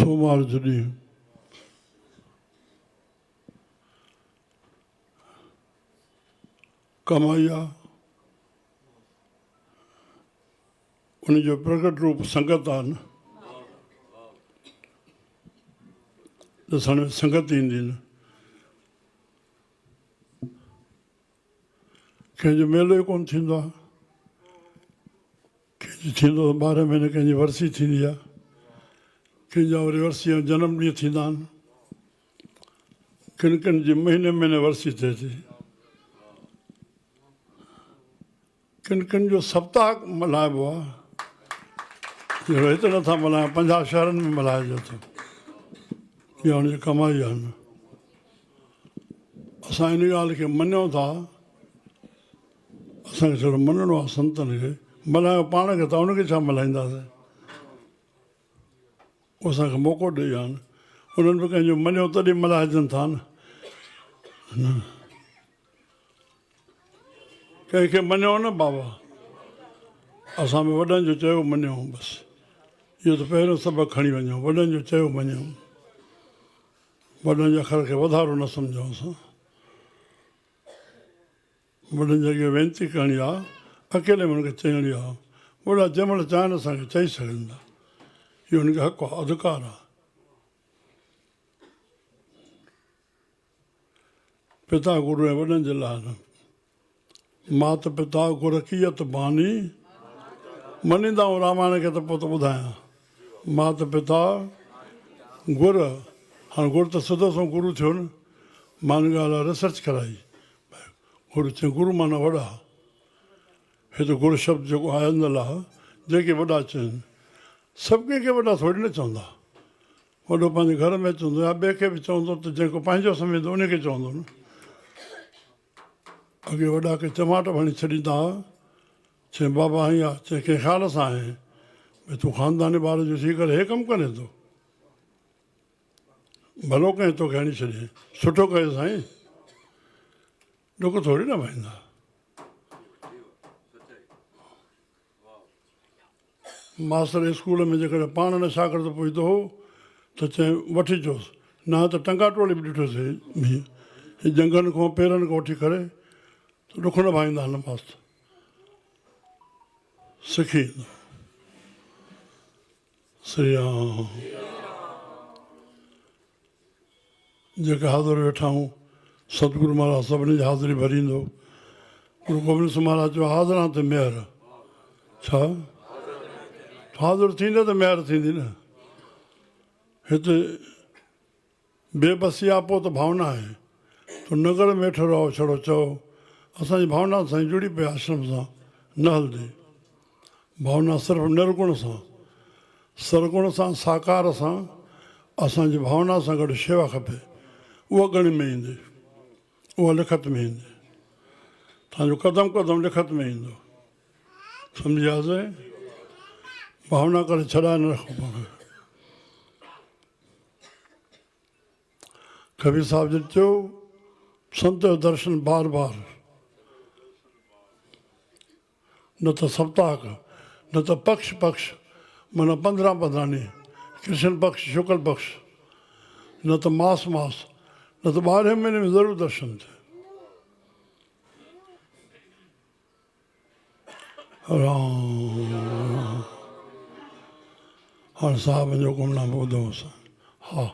सोमवार जो ॾींहुं कमाई आहे, उनजो प्रकट रूप संगत आहे न। ॾिसण में संगत ईंदी न। कंहिंजो मेलो ई कोन थींदो आहे, कंहिंजो थींदो 12 महीने कंहिंजी वरसी थींदी आहे, कंहिंजा वरी वरसी जा जनम ॾींहं थींदा आहिनि, किन किन जी महीने महीने वरसी थिए थी, किन किन जो सप्ताह मल्हाइबो आहे। हिते नथा मल्हायूं, 50 शहरनि में मल्हाइजे थो। इहा हुनजी कमाई आहे न। असां इन ॻाल्हि खे मञूं था, असांखे थोरो मञिणो आहे संतनि खे। मल्हायूं पाण खे त उनखे छा मल्हाईंदासीं? उहो असांखे मौक़ो ॾेई आहे न। उन्हनि बि कंहिंजो मञियो तॾहिं मल्हाइजनि था न। कंहिंखे मञियो न बाबा, असां बि वॾनि जो चयो मञूं बसि। इहो त पहिरियों सबक़ु खणी वञूं, वॾनि जो चयो मञूं, वॾनि जे अखर खे वधारो न सम्झूं। असां वॾनि जे अॻियां वेनती करणी आहे, अकेले में हुनखे चइणी आहे। वॾा जंहिं महिल चाहिनि असांखे चई सघनि था, इहो हुनखे हक़ु आहे, अधिकार आहे। पिता गुरू ऐं वॾनि जे लाइ न। मात पिता गुर कीअत बानी, मञींदा आहियूं रामायण खे त पोइ त ॿुधायां। मात पिता गुर, हाणे गुर त सिधो सो गुरू थियो न। मां हिन ॻाल्हि लाइ रिसर्च कराई। गुरू चई गुरू माना वॾा। हिते गुरू शब्द जेको आयल आहे, जेके वॾा चवनि, सभु कंहिंखे वॾा थोरी न चवंदा। वॾो पंहिंजे घर में चवंदो या ॿिए खे बि चवंदो त जेको पंहिंजो सम्झंदो उनखे चवंदो न। अॻे वॾा खे चमाट हणी छॾींदा हुआ, चई बाबा हीअं आहे, चई कंहिं ख़्याल सां आहे, भई तूं ख़ानदानी ॿार जो थी करे हे कमु करे थो, भलो कंहिं तोखे हणी छॾे, सुठो कयो साईं, ॾुक थोरी न पाईंदा। मास्तर स्कूल में जेकॾहिं पाण न शागिर्द पुछंदो हो त चई वठी अचोसि, न त टंगा टोली बि ॾिठोसीं। हीअ जंगनि खां पेरनि खां वठी करे त ॾुख न पाईंदा हल मास्तर, सिखी ईंदो। श्री राम। जेके हाज़िर वेठा आहियूं, सतगुरू महाराज सभिनी जी हाज़िरी भरींदो। गुरू गोबिंद सिंह महाराज जो हाज़िरां ते महिर। छा हाज़िर थींदे त महिर थींदी न। हिते बेबसी आहे, पोइ त भावना आहे। तो नगर में वेठो रहो छड़ो चओ असांजी भावना सां जुड़ी पई आश्रम सां न हलंदी। भावना सिर्फ़ु निर्गुण सां, सरगुण सां, साकार सां, असांजी भावना सां गॾु शेवा खपे। उहा गण में ईंदी, उहा लिखत में ईंदी। तव्हांजो क़दम क़दम लिखत में ईंदो। सम्झियासीं? भावना करे छॾाए न रखो पाण खे। कबीर साहिब जी चयो संत जो दर्शन बार बार, न त सप्ताह, न त पक्ष पक्ष, माना 15 ॾींहं, कृष्ण पक्ष शुक्ल पक्ष, न त मास मास, न त 12 महीने में ज़रूरु दर्शन थिए। राम। हाणे साहिब जो गुमनाम ॿुधो असां। हा।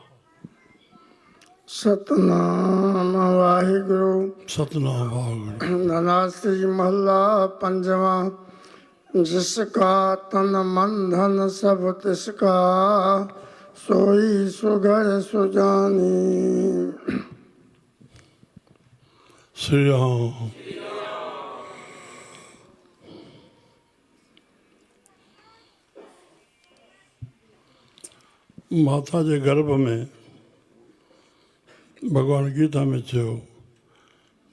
सतनाम वाहिगुरु। सतनाम वाहिगुरु। धनाश्री महला पंजवा। जिसका तन मन धन सब तिसका, सोई सुघर सुजानी। श्री राम। माता जे गर्भ में भॻवान गीता में चयो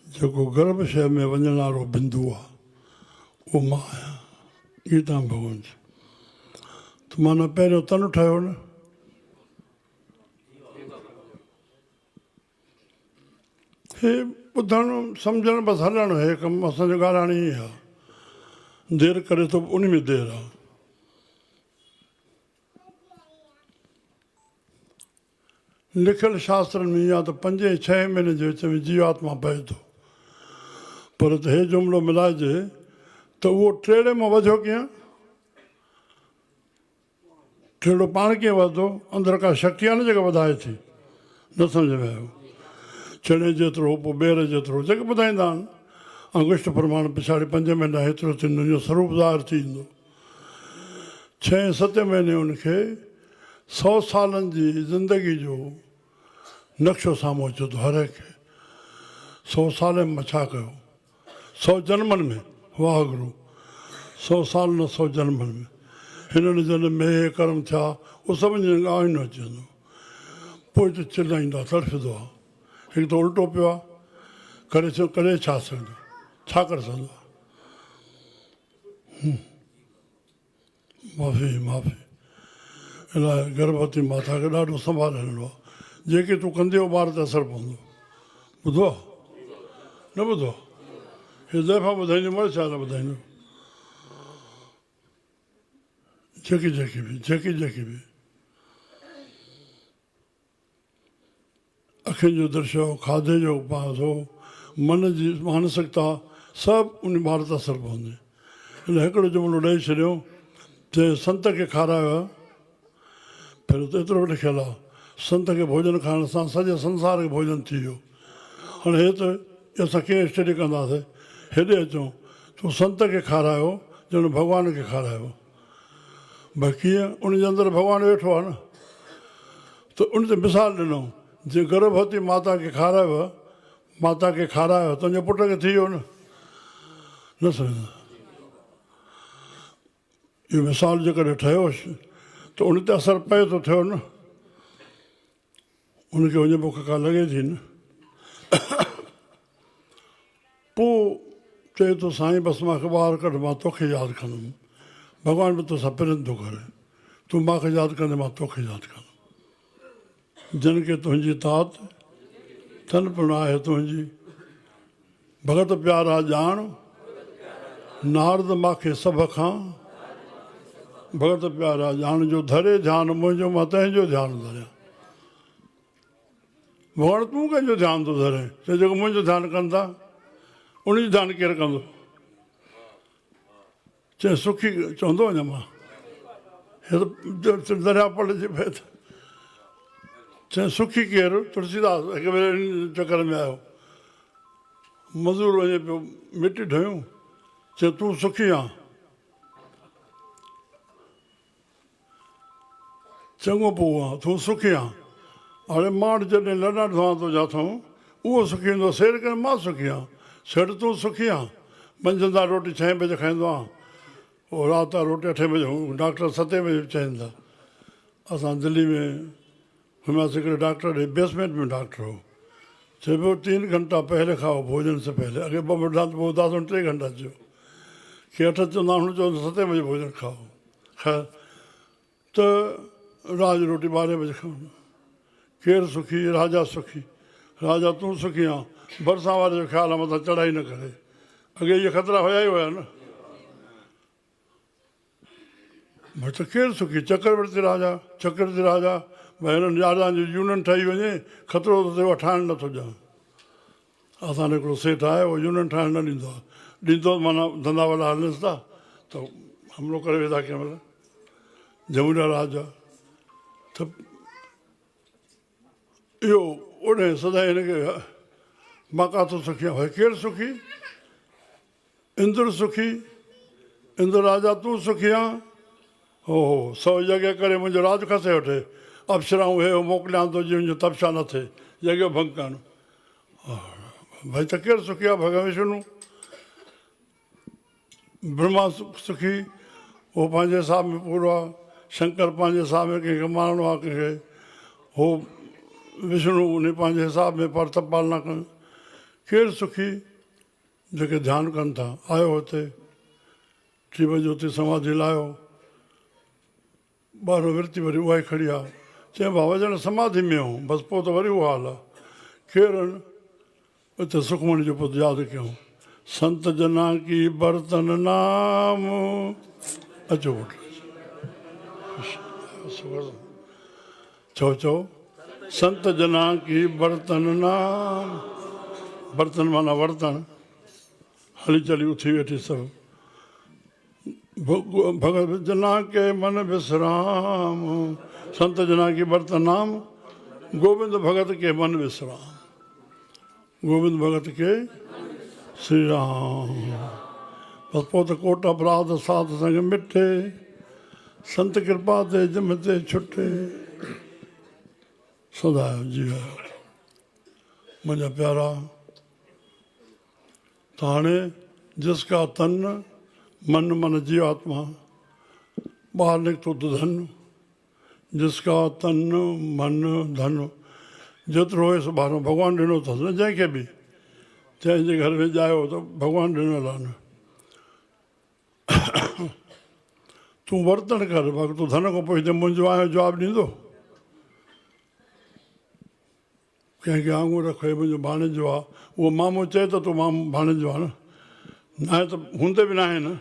जेको गर्भ शइ में वञण वारो बिंदु आहे उहो मां आहियां। गीता में भॻवान चयो त माना पहिरियों तन ठहियो न। हे ॿुधणु सम्झणु बसि हलणु, हे कमु असांजो ॻाल्हाइण ई आहे। देरि करे थो उन में देरि आहे। लिखियल शास्त्रनि में या त 5-6 महीने जे विच में जीवात्मा पए थो, पर त हे जुमिलो मिलाइजे त उहो टेड़े मां वधियो कीअं? टेड़ो पाण कीअं वधंदो? अंदरि का शक्ति आहे न जेका वधाए थी। न सम्झ में आयो? चणे जेतिरो पोइ ॿेर जेतिरो जेके ॿुधाईंदा आहिनि, अंगुष्ट प्रमाण पिछाड़ी 5 महीना हेतिरो थींदो, जो स्वरूप ज़ाहिर थींदो। 6-7 महीने उनखे 100 सालनि जी ज़िंदगी जो नक्शो साम्हूं अचे थो। हर हिकु 100 साल में छा कयो, 100 जन्मनि में, वाह गुरू, 100 साल न 100 जन्मनि में हिननि जन में हे कर्म थिया, उहो सभिनी जो आईनो अची वेंदो। पोइ त चिलाईंदा, तड़फंदो आहे, हिकु त उल्टो पियो आहे, करे छा सघंदो, छा करे सघंदो आहे? माफ़ी माफ़ी इलाही गर्भवती माता खे ॾाढो संभाले हलिणो आहे। जेके तूं कंदे हो ॿार ते असरु पवंदो। ॿुधो आहे न ॿुधो? हे दफ़ा ॿुधाईंदो, मर छा न ॿुधाईंदो? जेकी बि अखियुनि जो दृश्य हो, खाधे जो पास हो, मन जी मानसिकता, सभु उन ॿार ते असरु पवंदे। हिन हिकिड़ो जुमिलो ॾेई छॾियो, चए संत खे खारायो आहे। पहिरियों त एतिरो लिखियलु आहे, संत खे भोजन खाइण सां सॼे संसार खे भोजन थी वियो। हाणे हे त असां कीअं स्टडी कंदासीं? हेॾे अचूं, तूं संत खे खारायो ॼण भॻवान खे खारायो। भई कीअं? उनजे अंदरि भॻवानु वेठो आहे न। त उन ते मिसाल ॾिनो, जे गर्भवती माता खे खारायो तुंहिंजे पुट खे थी वियो न। न सम्झंदा? इहो मिसाल जेकॾहिं ठहियोसि त उन ते असरु पए थो, थियो न। उनखे वञे बुख का लॻे थी न। पोइ चए थो साईं बसि मूंखे ॿाहिरि कढ, मां तोखे यादि कंदुमि। भॻवानु बि तोसां प्रेम थो करे, तूं मूंखे यादि कंदे मां तोखे यादि कंदुमि। जिन खे तुंहिंजी तात तन पिणु आहे तुंहिंजी, भगत प्यारा ॼाण नारद मूंखे सभ खां। भगत प्यारा ॼाण जो धरे ध्यानु मुंहिंजो, मां तंहिंजो ध्यानु धरियां। भॻवानु तूं कंहिंजो ध्यानु थो धरे? चए जेको मुंहिंजो ध्यानु कंदा, उनजो ध्यानु केरु कंदो? चए सुखी चवंदो वञा मां, हे त दरिया पलजी पए त। चए सुखी केरु? तुलसीदास हिकु भेरे चकर में आयो, मज़ूर वञे पियो मिटी ढोयूं, चए तूं सुखी आहीं? चङो पोइ आहे, तूं सुखी आहीं? हाणे मां जॾहिं लॾा धोआं थो जाथऊं, उहो सुखी हूंदो, सेर करे मां सुखी आहियां। सेठ तूं सुखी आहीं? मंझंदि रोटी 6 बजे खाईंदो आहियां, पोइ राति जो रोटी 8 बजे, डॉक्टर 7 बजे चवनि था। असां दिल्ली में हुआसीं, हिकिड़े डॉक्टर ॾे, बेसमेंट में डॉक्टर हो। चए पियो 3 घंटा पहले खाओ, भोजन से पहले। अॻे 2 मिंट पोइ 3 घंटा चयो कि 8 चवंदा, हुन चयो 7 बजे भोजन खाओ। ख़ैर त रात जो रोटी 12 बजे खाओ। केरु सुखी? राजा सुखी। राजा तूं सुखी आहीं? भरिसां वारे जो ख़्यालु आहे मथां चढ़ाई न करे। अॻे इहे ख़तरा हुया ई हुया न। भई त केरु सुखी? चक्रवर्ती राजा। भई हिननि राजाउनि जी यूनियन ठही वञे, ख़तरो त थियो, ठाहिण नथो ॼाण। असां हिकिड़ो सेठ आहे, उहो यूनियन ठाहिण न ॾींदो आहे। ॾींदो माना धंधा वारा हलनिसि था त हमिलो करे वेंदा कंहिं महिल। जमुना राजा त इहो ओॾे सदाईं हिनखे मां काथो सुखी आहियां? भई केरु सुखी? इंद्र सुखी? इंद्र राजा तूं सुखी आहीं? हो 100 यज्ञ करे मुंहिंजो राज खसे वठे, अप्सराऊं हे मोकिलियां थो जीअं मुंहिंजो तपस्या न थिए, यज्ञ भंग करण। भई त केरु सुखी आहे? भॻवान विष्णु। ब्रह्मा सुखी, उहो पंहिंजे हिसाब में पूरो आहे। शंकर पंहिंजे हिसाब में कंहिंखे मारणो आहे, कंहिंखे हो विष्णु उन पंहिंजे हिसाब में पर तप पालना कनि। केरु सुखी? जेके ध्यानु कनि था। आयो हुते 3 बजे हुते समाधि लाहियो, 12 विर्ती वरी उहा ई खड़ी आहे। चए बाबा ॼण समाधि में हो, बसि पोइ त वरी उहो हाल आहे। केरु? उते सुखमणी जो पुटु यादि कयूं, संत जना की बर्तन नाम। अचो पुटु चओ। संत जना की बर्तन नाम, बर्तन माना वर्तन, हली चली उथी वेठी सब। भगत जना के मन विश्राम, संत जना की बर्तन नाम, गोविंद भगत के मन विश्राम, गोविंद भगत के श्री राम। बस पोत कोट अपराध साध संग मिठे, संत कृपा ते जमते छुटे। सदा जीव मुझा प्यारा ताने जिसका तन मन मन जीवात्मा बाहर निकतो तो धन, जिसका तन मन धन जेतिरो हुयसि ॿाहिरों भॻवानु ॾिनो अथसि न जंहिंखे बि, जंहिंजे घर में ॼायो त भॻवानु ॾिनल आहे न। तूं वर्तन कर, बाक़ी तूं धन खां पोइ हिते मुंहिंजो आयो जवाबु ॾींदो। कंहिंखे आङूर रखो मुंहिंजो भाणेजो आहे, उहो मामो चए त तूं मामो भाणेजो आहे न, न आहे त हूंदे बि न आहे न।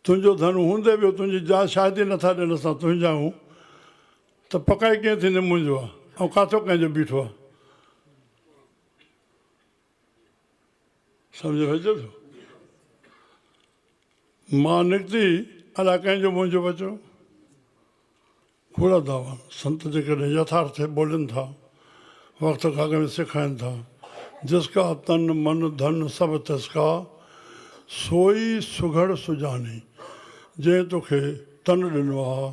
तुंहिंजो धन हूंदे बि तुंहिंजी जा शादी नथा ॾियनि असां तुंहिंजा हूं त पकाई कीअं थींदे मुंहिंजो आहे, ऐं काथो कंहिंजो बीठो आहे। सम्झ में अचे थो? मां निकिती अलाए कंहिंजो मुंहिंजो बचो। कूड़ा दावा संत जेकॾहिं यथार्थ बोलनि था, वक़्त खां अॻु में सेखारीनि था, जिसका तन मन धन सभु तिसका, सोई सुघड़ सुजानी। जंहिं तोखे तन ॾिनो आहे,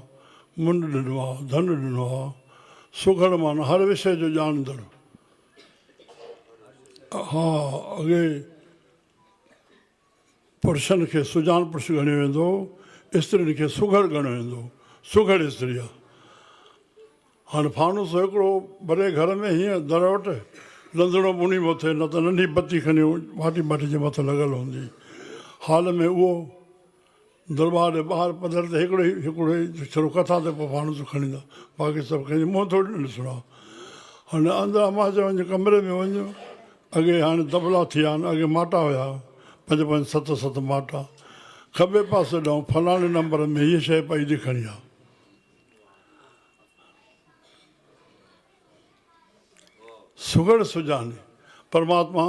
मुंड ॾिनो आहे, धन ॾिनो आहे, सुघड़ माना हर विषय जो ॼाणंदड़। हा, अॻे पुरुषनि खे सुजान पुरुष ॻणियो वेंदो, स्त्रियुनि खे सुघड़ ॻणियो वेंदो, सुघड़ स्त्री आहे। हाणे फानूस हिकिड़ो भरे घर में हीअं दर वटि लंदड़ो मुनी मथे, न त नंढी बत्ती खणी वाटी बाटी जे मथां लॻल हूंदी। हाल में उहो दरबार जे ॿाहिरि पधर ते हिकिड़ो छड़ो कथा ते पोइ फानूस खणींदा, बाक़ी सभु कंहिंजे मुंहुं थोरी ॾिसणो आहे। हाणे अंदरां मां चयो वञु कमरे में वञो, अॻे हाणे तबला थी विया आहिनि, अॻे माटा हुया 5-5 7-7 माटा। खॿे पासे ॾांहुं फलाणे नंबर में हीअ शइ पई ॾिखणी आहे। सुघड़ सुजानी परमात्मा,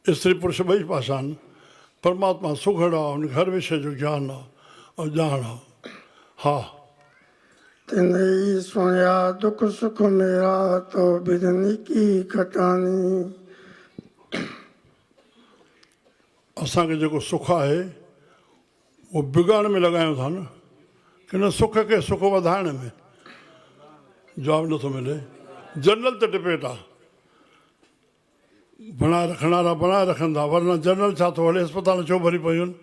स्त्री पुरुष ॿई पासा आहिनि। परमात्मा सुघड़ आहे, हुन हर विषय जो ज्ञान आहे ऐं ॼाण आहे। हा, तिने सुणिया दुख सुख मेरा तो बिदनी की खटानी। असांखे जेको सुख आहे उहो बिगाड़ में लॻायूं था न, की न सुख खे सुख वधाइण में। जवाबु नथो मिले। जनरल त डिबेट आहे, बणाए रखण वारा बणाए रखंदा, वरना जनरल छा थो हले, अस्पताल छो भरी पयूं आहिनि।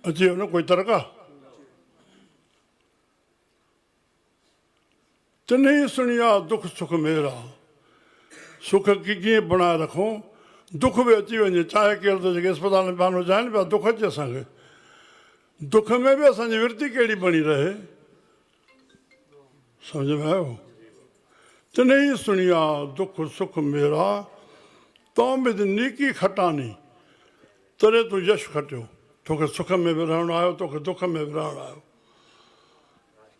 अची वियो न कोई तरक आहे। तिने सुणिया दुख सुख मेरा, सुख खे कीअं बणाए रखूं, दुख बि अची वञे, चाहे केरु त जेके अस्पताल में पानो चाहिनि पिया दुख अचे असांखे, दुख में बि असांजी वृत्ति कहिड़ी बणी रहे। सम्झ में आयो? तिने सुणिया दुख सुख मेरा तो बिद नीकी खटानी। तॾहिं तूं यश खटियो, तोखे सुख में बि रहणो आयो, तोखे दुख में बि रहणो आयो।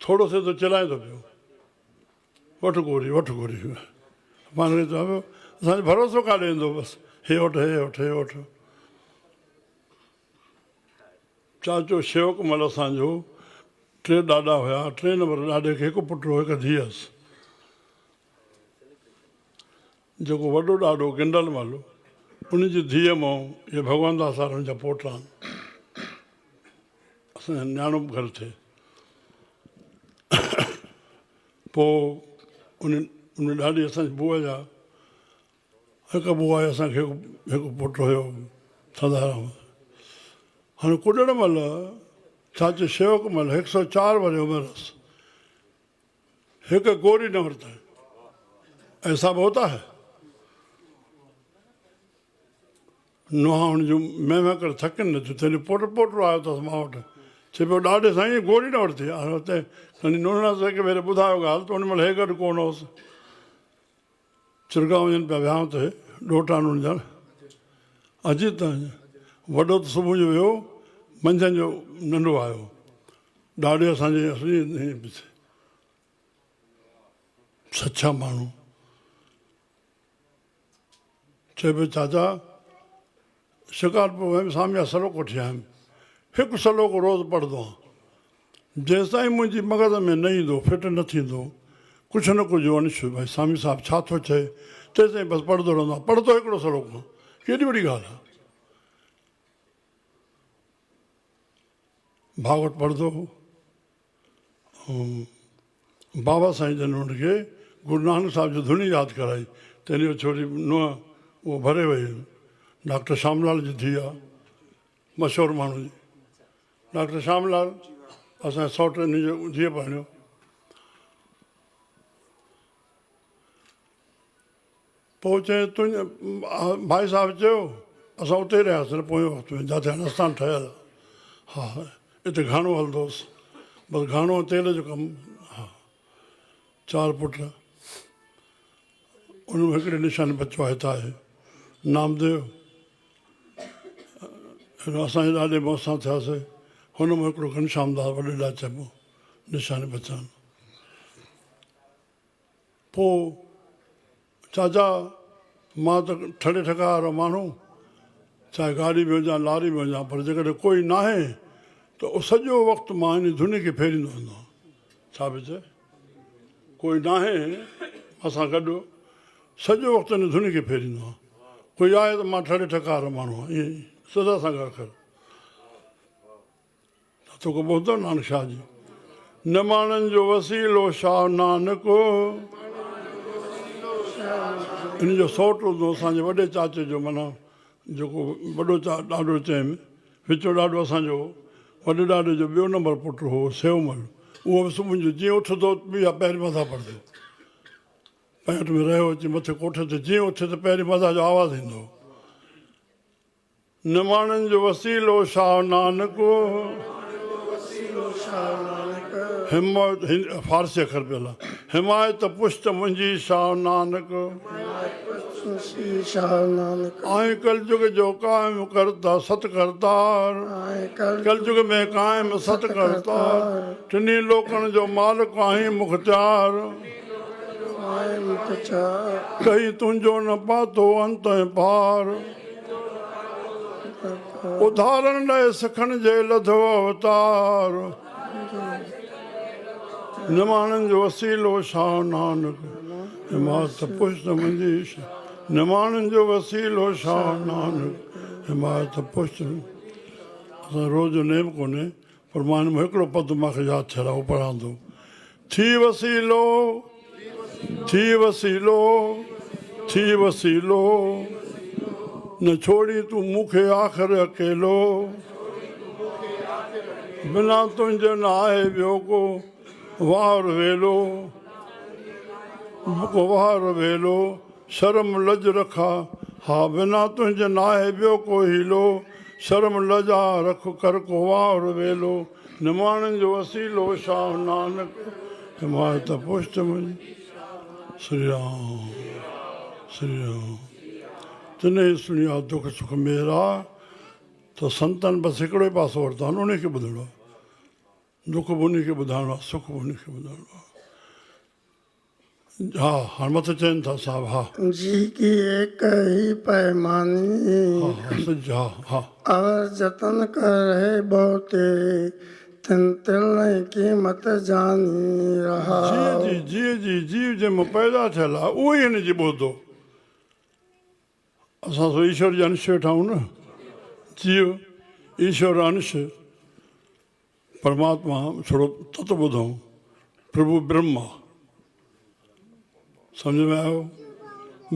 थोरो थिए त चिलाए थो पियो, वठि गोरी वठि गोरी। पाण खे चवां पियो असांजो भरोसो काॾे ईंदो, बसि हे वठि हे वठि हे वठि। चाचो शेवकमल असांजो 3 ॾाॾा हुया, 3 नंबर ॾाॾे खे हिकु पुटु हो, हिकु धीउ हुअसि। जेको वॾो ॾाॾो गिंडलमल, उनजी धीअ मां इहे भॻवान दास वारनि जा पोटा आहिनि। असांजो न्याणो घर थिए। पोइ उन ॾाॾी असांजी बुआ जा हिकु बुआ आहे, असांखे हिकु पुटु हुयो थदाराम। हाणे कुॾण महिल चाचो शेवकमल 104 वारी उमिरि हुअसि, हिकु गोरी न वरितई। ऐसा बि होता है। नुंहुं जूं महिमा करे थकनि नथियूं, तुंहिंजो पोटो आयो अथसि मां वटि, चए पियो ॾाॾे साईं गोरी न वरिती। हाणे हुते खणी नुंहं हिकु भेरे ॿुधायो ॻाल्हि त उन महिल हे गॾु कोन हुअसि। चिरगांव वञनि पिया विहांउ ते, ॾोटान जा अॼु त वॾो त सुबुह जो वियो, मंझंदि जो नंढो आयो। ॾाॾे असांजे सचा माण्हू चए पियो चाचा शिकारपुर में सामिया सलो कोठी आयुमि हिकु सलोको रोज़ु पढ़ंदो आहियां जेसि ताईं मुंहिंजी मग़ज़ में न ईंदो फिट न थींदो कुझु न कुझु अंश भई स्वामी साहिबु छा थो चए तेसि ताईं बसि पढ़ंदो रहंदो आहे पढ़ंदो हिकिड़ो सलोको केॾी वॾी ॻाल्हि आहे भागवत पढ़ंदो बाबा साईं जन हुनखे गुरु नानक साहिब जी धुनी यादि कराई तंहिंजी छोरी नुंहुं उहो भरे वई डॉक्टर श्यामलाल जी धीउ आहे मशहूरु माण्हू जी डॉक्टर श्यामलाल असांजे सौट हिन जो धीउ पहिरियों पोइ चए तुंहिंजे भाई साहिबु चयो असां उते ई रहियासीं पोएं वक़्त में जिते हाणे आस्थान ठहियलु हा हिते घाणो हलंदो हुउसि बसि घाणो तेल जो कमु हा 4 पुट उनमें हिकिड़े निशानी बचो आहे हितां आहे नामदेव असांजे ॾाढे मौसां थियासीं हुन में हिकिड़ो घनश्याम दास वॾे ॾाॾे चइबो निशानी बचाइनि पोइ चाचा मां त ठड़े ठका वारो माण्हू चाहे गाॾी में हुजां लारी में हुजां पर जेकॾहिं कोई न आहे त सॼो वक़्तु मां इन धुनी खे फेरींदो वेंदो आहियां छा बि चए कोई न आहे असां गॾु सॼो वक़्तु हिन धुनी खे फेरींदो आहियां कोई आहे त मां ठड़े ठका वारो माण्हू आहियां ईअं सदा सां गॾु कर तोखे ॿुधो नानक शाह जी न माण्हुनि जो वसीलो शाह नानक इन जो सौट हूंदो असांजे वॾे चाचे जो माना जेको वॾो ॾाॾो चयमि विचो ॾाॾो असांजो वॾे ॾाॾे जो ॿियो नंबर पुटु हो सेवमल उहो बि सुबुह जो जीअं उथंदो ॿिया पहिरीं मथां पढ़ंदो पैंट में रहियो अची मथे कोठे ते जीअं उथे त पहिरीं मथां जो आवाज़ु ईंदो न माण्हुनि जो वसीलो शाह नानक हिमायत फारसी अखर पियल आहे हिमायत पुष्ट मुंहिंजी शाह नानक आई कलयुग जो कायम करता सत करतार कलयुग में कायम सत करतार टिनी लोकनि जो मालिक आई मुख्तियार कई तुंहिंजो न पातो अंत ऐं पार उदाहरण लाइ सिखण जे लधो अवतार न माण्हुनि जो वसीलो शाह नानक हिमायत पुष्ट मुंहिंजी न माण्हुनि जो वसीलो शाह नानक हिमायत पुष्ट असां रोज़ नेम कोन्हे पर मां हिन में हिकिड़ो पद मूंखे यादि थियल आहे उहो पढ़ां थो थी वसीलो थी वसीलो थी वसीलो न छोड़ी तूं मूंखे आख़िर अकेलो बिना तुंहिंजे न आहे ॿियो को वार वेलो वार वेलो शर्म लज रखा हा बिना तुंहिंजे न आहे ॿियो को हीलो शर्म लजा रख कर को वार वेलो न माण्हुनि जो वसीलो शाह नानक हिमायत पुष्ट मुंहिंजी श्री राम श्री राम तिने सुनिया दुख सुख मेरा त संतनि बसि हिकिड़ो ई पासो वरितो आहे उनखे ॿुधणो आहे दुख बि उनखे ॿुधाइणो आहे सुख बि उनखे ॿुधाइणो आहे हा हाणे मथे चवनि था साहिबु हा जी की एक ही पैमानी हा हा और जतन कर है बहुत तिन तिल कीमत जानी रहा जी जीव जंहिंमें पैदा थियल आहे उहो ई हिन जी ॿुधो असां सो ईश्वर जी अंश वेठा आहियूं न जीव ईश्वर अंश परमात्मा थोरो तत ॿुधूं प्रभु ब्रह्मा सम्झ में आयो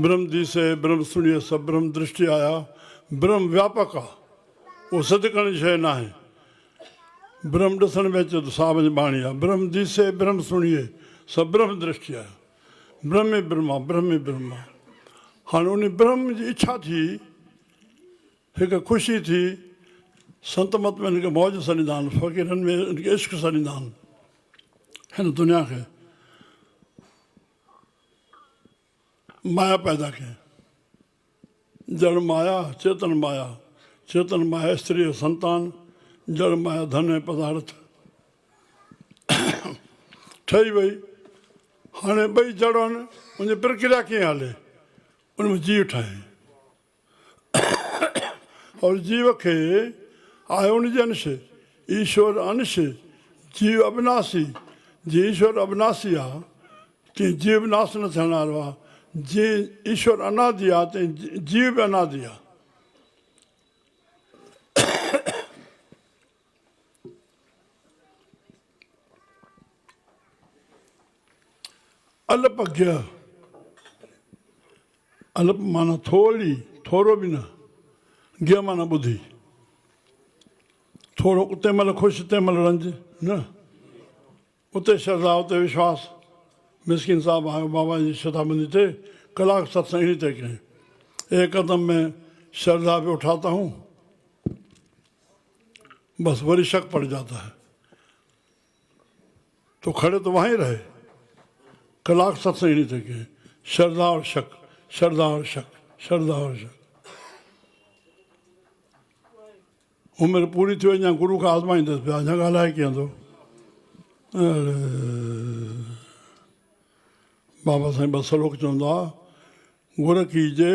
ब्रह्म दिसे ब्रह्म सुणिए सभु ब्रह्म दृष्टि आया ब्रह्म व्यापक आहे उहो सदु करण जी शइ न आहे ब्रह्म ॾिसण में अचे त साहिब जी बाणी आहे ब्रह्म दिसे ब्रह्म सुणिए सभु ब्रह्म दृष्टि आहे ब्रह्म ई ब्रह्मा ब्रह्म ई ब्रह्मा हाणे उन ब्रह्म जी इच्छा थी हिकु ख़ुशी थी संत मत में हिनखे मौज सॾींदा आहिनि फ़क़ीरनि में हिनखे इश्क सॾींदा आहिनि हिन दुनिया खे माया पैदा कयईं जड़ माया चेतन माया स्त्री संतान जड़ माया धन ऐं पदार्थ ठही वई हाणे ॿई जड़ आहिनि उनजी प्रक्रिया कीअं हले उनमें जीव ठाहे और जीव खे आहे उनजे अंश ईश्वर अंश जीव अविनाशी जीअं ईश्वर अविनाशी आहे तीअं जीव नाश न थियण वारो आहे जीअं ईश्वर अनादि आहे तीअं जीव बि अनादि आहे अल्प ज्ञ अल्प माना थोरी थोरो बि न ज्ञ माना ॿुधी थोरो तंहिं महिल ख़ुशि तंहिं महिल रंज न उते श्रद्धा उते विश्वास मिस्किन साहब आयो बाबा जी शताबंदी ते कलाक सत्संग इन्हीं ते करें एक कदम में श्रद्धा पे उठाता हूँ बस वरी शक पड़ जाता है तो खड़े तो वहीं रहे कलाक सत्संग इन्हीं ते करें श्रद्धा और शक श्रद्धा और शक श्रद्धा और शक उमिरि पूरी थी वञे गुरू खां आज़माईंदुसि पिया अञा ॻाल्हाए कीअं थो बाबा साईं ॿ श्लोक चवंदा गुर कीजे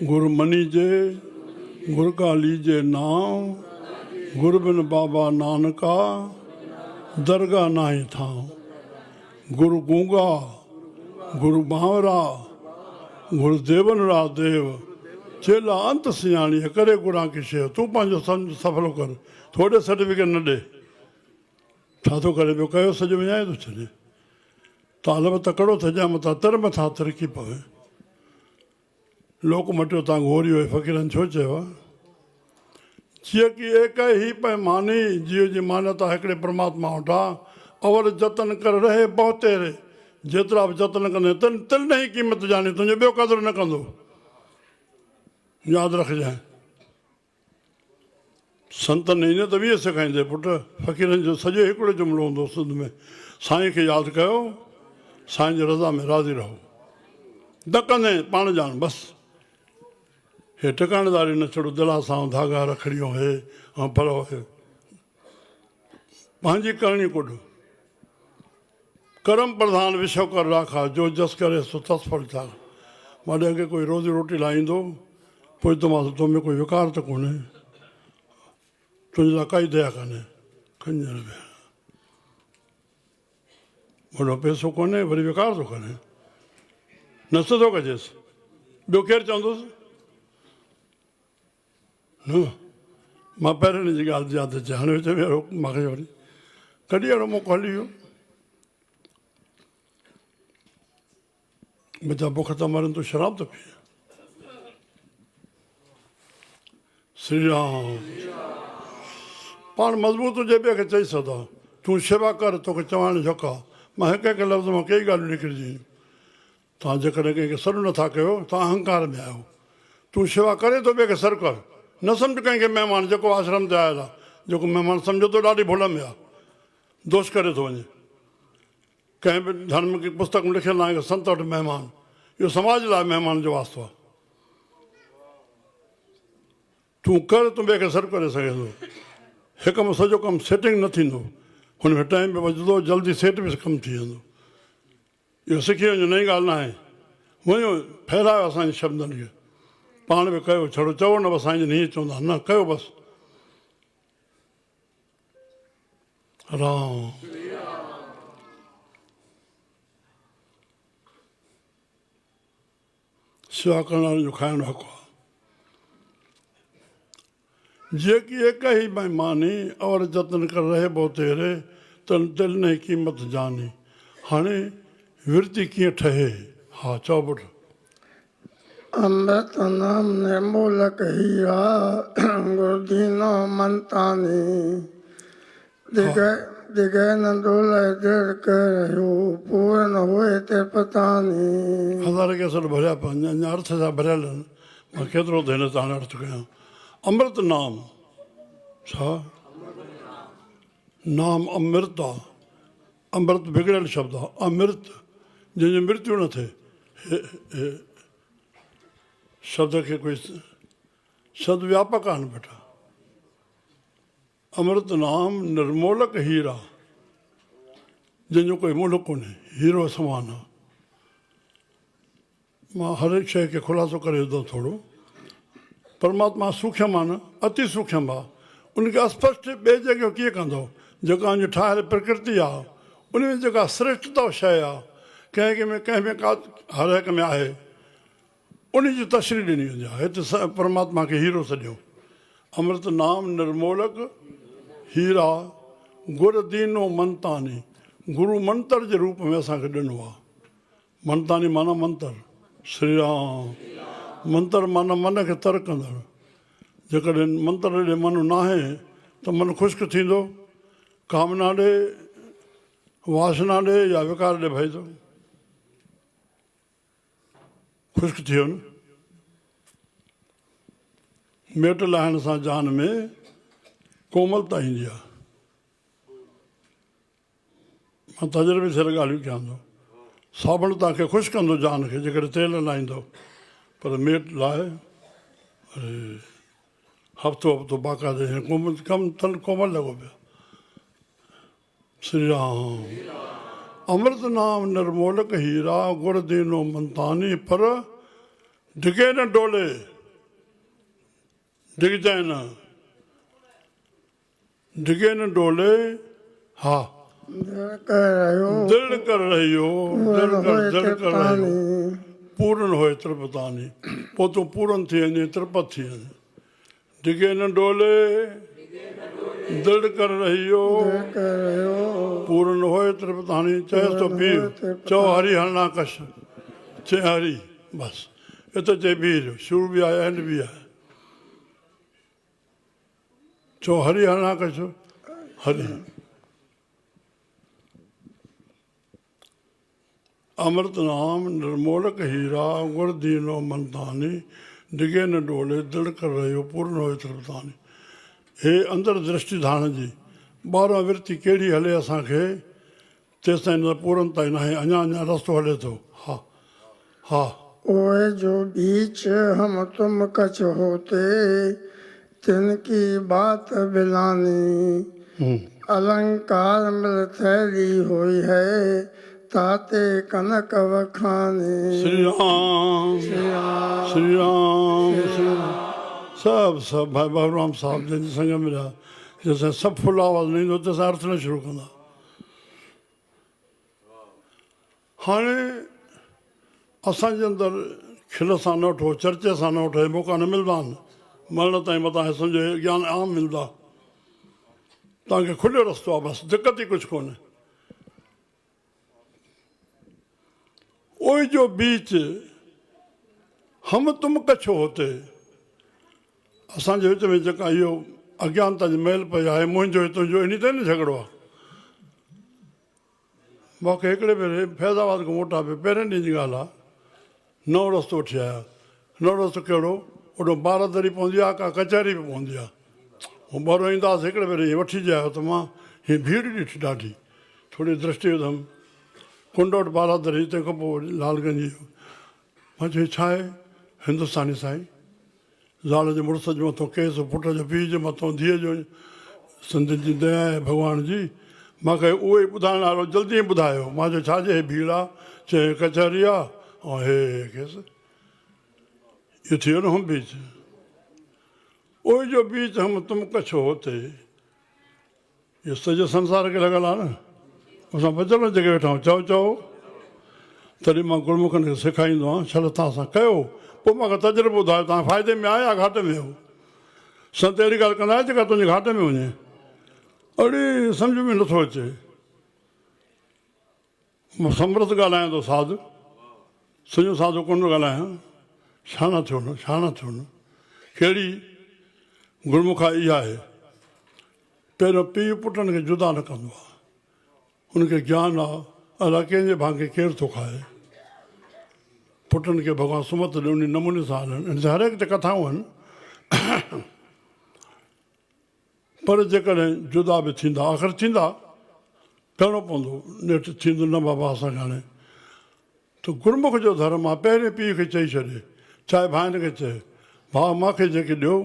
गुर मनीजे गुर का लीजे नाम गुर बिन बाबा नानका दरगाह नाहीं थां गुरु गूंगा गुरु बांवरा गुरु देवन रा देव चेला अंत सियाणी करे गुरां की शेव तूं पंहिंजो सफ़लो कर थोरे सर्टिफिकेट न ॾे छा थो करे पियो कयो सॼो विञाए थो छॾे तालब तकड़ो थिए मथां तर मथां तरक़ी पवे लोक मटियो तव्हां घोरी हुए फ़क़ीरनि छो चयो आहे जीअं की एक ही पैमानी जीव जी मान्यता हिकिड़े परमात्मा वटि आहे अवर जतन कर रहे बहुते रे जेतिरा बि जतन कंदे तिल न ई क़ीमत ॼाणी तुंहिंजो ॿियो क़दुरु न कंदो यादि रखजांइ संतनि ईअं त वीह सेखारींदे पुटु फ़क़ीरनि जो सॼो हिकिड़ो जुमिलो हूंदो सिंध में साईं खे यादि कयो साईं जी रज़ा में राज़ी रहो न कंदे पाण ॼाण बसि हे टिकाणेदारी न छॾो दिला सां धागा रखड़ियो हे ऐं भलो हे पंहिंजी करणी कुॾ कर्म प्रधान विश्व कर राखा जो जस करे सो तस फल था मां अॻे कोई रोज़ी रोटी लाहींदो पोइ तमामु तो में कोई विकार त कोन्हे तुंहिंजे लाइ काई दया कान्हे खंजर विया वॾो पैसो कोन्हे वरी विकार थो करे नस थो कजेसि ॿियो केरु चवंदुसि न मां पहिरियों हिन जी ॻाल्हि यादि अचे हाणे विच में मूंखे वरी कॾहिं अहिड़ो मौक़ो हली वियो बचा बुख था मरनि तूं शराब थो पीए श्री राम पाण मज़बूत हुजे ॿिए खे चई सघंदा तूं शेवा कर तोखे चवणु झक आहे मां हिकु हिकु लफ़्ज़ मां कई ॻाल्हियूं निकिरजी तव्हां जेकॾहिं कंहिंखे सर नथा कयो तव्हां अहंकार में आहियो तूं शेवा करे थो ॿिए खे सर कर न सम्झ कंहिंखे महिमान जेको आश्रम ते आयल आहे जेको महिमान सम्झो थो ॾाढी भुल में आहे दोष करे थो वञे कंहिं बि धर्म की पुस्तक में लिखियलु आहे की संत वटि महिमान इहो समाज लाइ महिमान जो वास्तो आहे तूं कर तूं ॿिए खे सर करे सघे थो हिकु में सॼो कमु सेटिंग न थींदो हुन में टाइम बि बचंदो जल्दी सेट बि कमु थी वेंदो इहो सिखी वञो नई ॻाल्हि न आहे वञो फहिलायो असांजे शब्दनि खे पाण बि कयो छड़ो चओ न बसि साईं जन हीअं चवंदा न कयो बसि राम सेवा करण वारनि जो खाइणु हक़ु आहे जेकी एक ही बेईमानी और जतन कर रहे बहुत तेरे तन दिल ने क़ीमत जानी हाणे विरती कीअं ठहे हा चओ पुटु अमृत नाम निर्मोलक हीरा गुरुदीनो मंतानी दिगे न डोले दिल कयो पूर्ण हुए ते पतानी हज़ार केसर भरिया पिया अञा अर्थ सां भरियल आहिनि मां केतिरो त हिन सां अर्थ कयां अमृत नाम छा नाम अमृत आहे अमृत बिगड़ियल शब्द आहे अमृत जंहिंजी मृत्यु न थिए शब्द खे कोई शब्द व्यापक आहिनि बेटा अमृत नाम निर्मोलक हीरा जंहिंजो कोई मुल्क कोन्हे हीरो समान आहे मां हर हिकु शइ खे ख़ुलासो करे विधो थोरो परमात्मा सूक्ष्म आहे न अति सूक्ष्म आहे उनखे अस्पष्ट ॿिए जॻह कीअं कंदो जेका अञु ठाहियल प्रकृति आहे उन में जेका श्रेष्ठता शइ आहे कंहिं में का हर हिक में आहे उन जी तशरीह ॾिनी वेंदी आहे हिते परमात्मा खे हीरो सॼो अमृत नाम निर्मोलक हीरा गुर दीनो मंतानी गुरु मंत्र जे रूप में असांखे ॾिनो आहे मंतानी माना मंत्र श्री राम मंत्र माना मन खे तर कंदड़ जेकॾहिं मंत्र ॾे मन न आहे त मन ख़ुश्क थींदो कामना ॾे वासना ॾे या विकार ॾे भई थो ख़ुश्क थी वियो न मेट लाहिण सां जान में कोमलता ईंदी आहे मां तजुर्बे थियल ॻाल्हियूं कयां थो साबुण तव्हांखे ख़ुशि कंदो जान खे जेकॾहिं तेल लाहींदो पर मेट लाहे हफ़्तो हफ़्तो बाक़ाइदे कमु कोमल लॻो पियो श्री राम अमृत नाम निर्मोलक हीरा गुर दीनो मंतानी पर डिगे न डोले डिगजाए न डिगे न डोले हा दिल कर रहियो पूर्ण होए तृपतानी पोइ तूं पूर्ण थी वञे तृपत थी वञे डिगे न डोले दिल कर रहियो पूर्ण होए तृपतानी चएसि तो पीर चओ हरी हलना कश चए हरी बसि हिते चए पीर शुरू बि आहे एंड बि आहे चओ हरी हलना कश हरी अमृत नाम निर्मोलक हीरा गुर दीनो मंतानी डिगे न डोले दिल कर रहियो पूर्ण होए तृपतानी हे अंदरि दृष्टि धारण जी 12 विर्ती कहिड़ी हले असांखे तेसिताईं न पूर्णता न आहे अञा रस्तो हले थो हा हा ओए जो बीच हम तुम कछ होते तिनकी बात बिलानी अलंकार मिल थैली हुई है ताते कनक वखानी श्री राम श्री राम श्री राम सब भाई बाबूराम साहब जंहिंजी संग मिलिया जंहिंसां सभु फुल आवाज़ न ईंदो तंहिंसां अर्थ न शुरू कंदा हाणे असांजे अंदरि खिल सां न वठो चर्चे सां न वठो हे मौक़ा न मिलंदा आहिनि मरण ताईं मथां सम्झो ज्ञान आम मिलंदा तव्हांखे खुलियो रस्तो आहे बसि दिक़त ई कुझु कोन्हे ओए जो बीच हम तुम कछो होते असांजे विच में जेका इहो अज्ञानता जी महल पई आहे मुंहिंजो तुंहिंजो इन ते न झगड़ो आहे मूंखे हिकिड़े भेरे फैज़ाबाद खां मोटा पियो पहिरें ॾींहं जी ॻाल्हि आहे नओं रस्तो वठी आया नओं रस्तो कहिड़ो ओॾो बारादरी पवंदी आहे का कचहरी बि पवंदी आहे ऐं ॿाहिरों ईंदासीं हिकिड़े भेरे हीअं वठी आयो त मां हीअ भीड़ ॾिठी ॾाढी थोरी दृष्टि विधमि कुंड वटि बारादरी तंहिंखां पोइ लालगंज मां चयो छा आहे हिंदुस्तानी साईं ज़ाल जे मुड़ुस जे मथां केस पुट जो पीउ जे मथां धीअ जो सिंधियुनि जी दया आहे भॻवान जी मूंखे उहो ई ॿुधाइण वारो जल्दी ई ॿुधायो मां चयो छाजे हे भीड़ आहे चए कचहरी आहे ऐं हे केस इहो थी वियो न हम बीच उहो जो बीच हम तुम कछो होते इहो सॼे संसार खे लॻल आहे न असां बचियल जॻह वेठा आहियूं चओ तॾहिं मां गुरमुखनि खे सेखारींदो आहियां छल तव्हां सां कयो पोइ मूंखे तजुर्बो ॿुधायो तव्हां फ़ाइदे में आया घाटे में हो संत अहिड़ी ॻाल्हि कंदा जेका तुंहिंजे घाटे में वञे अड़े सम्झ में नथो अचे मां समृत ॻाल्हायां थो साधु सॼो साधु कोन ॻाल्हायां छा न थियो न कहिड़ी गुरमुखा इहा आहे पहिरियों पीउ पुटनि खे जुदा न कंदो आहे हुनखे ज्ञान आहे अलाए कंहिंजे भाङे केरु थो खाए पुटनि खे भॻवानु सुमत ॾे उन नमूने सां हलनि हर हिकु कथाऊं आहिनि पर जेकॾहिं जुदा बि थींदा आख़िर थींदा करिणो पवंदो नेठि थींदो न बाबा असांखे हाणे त गुरमुख जो धर्म आहे पहिरें पीउ खे चई छॾे चाहे भाइनि खे चए भाउ मूंखे जेके ॾियो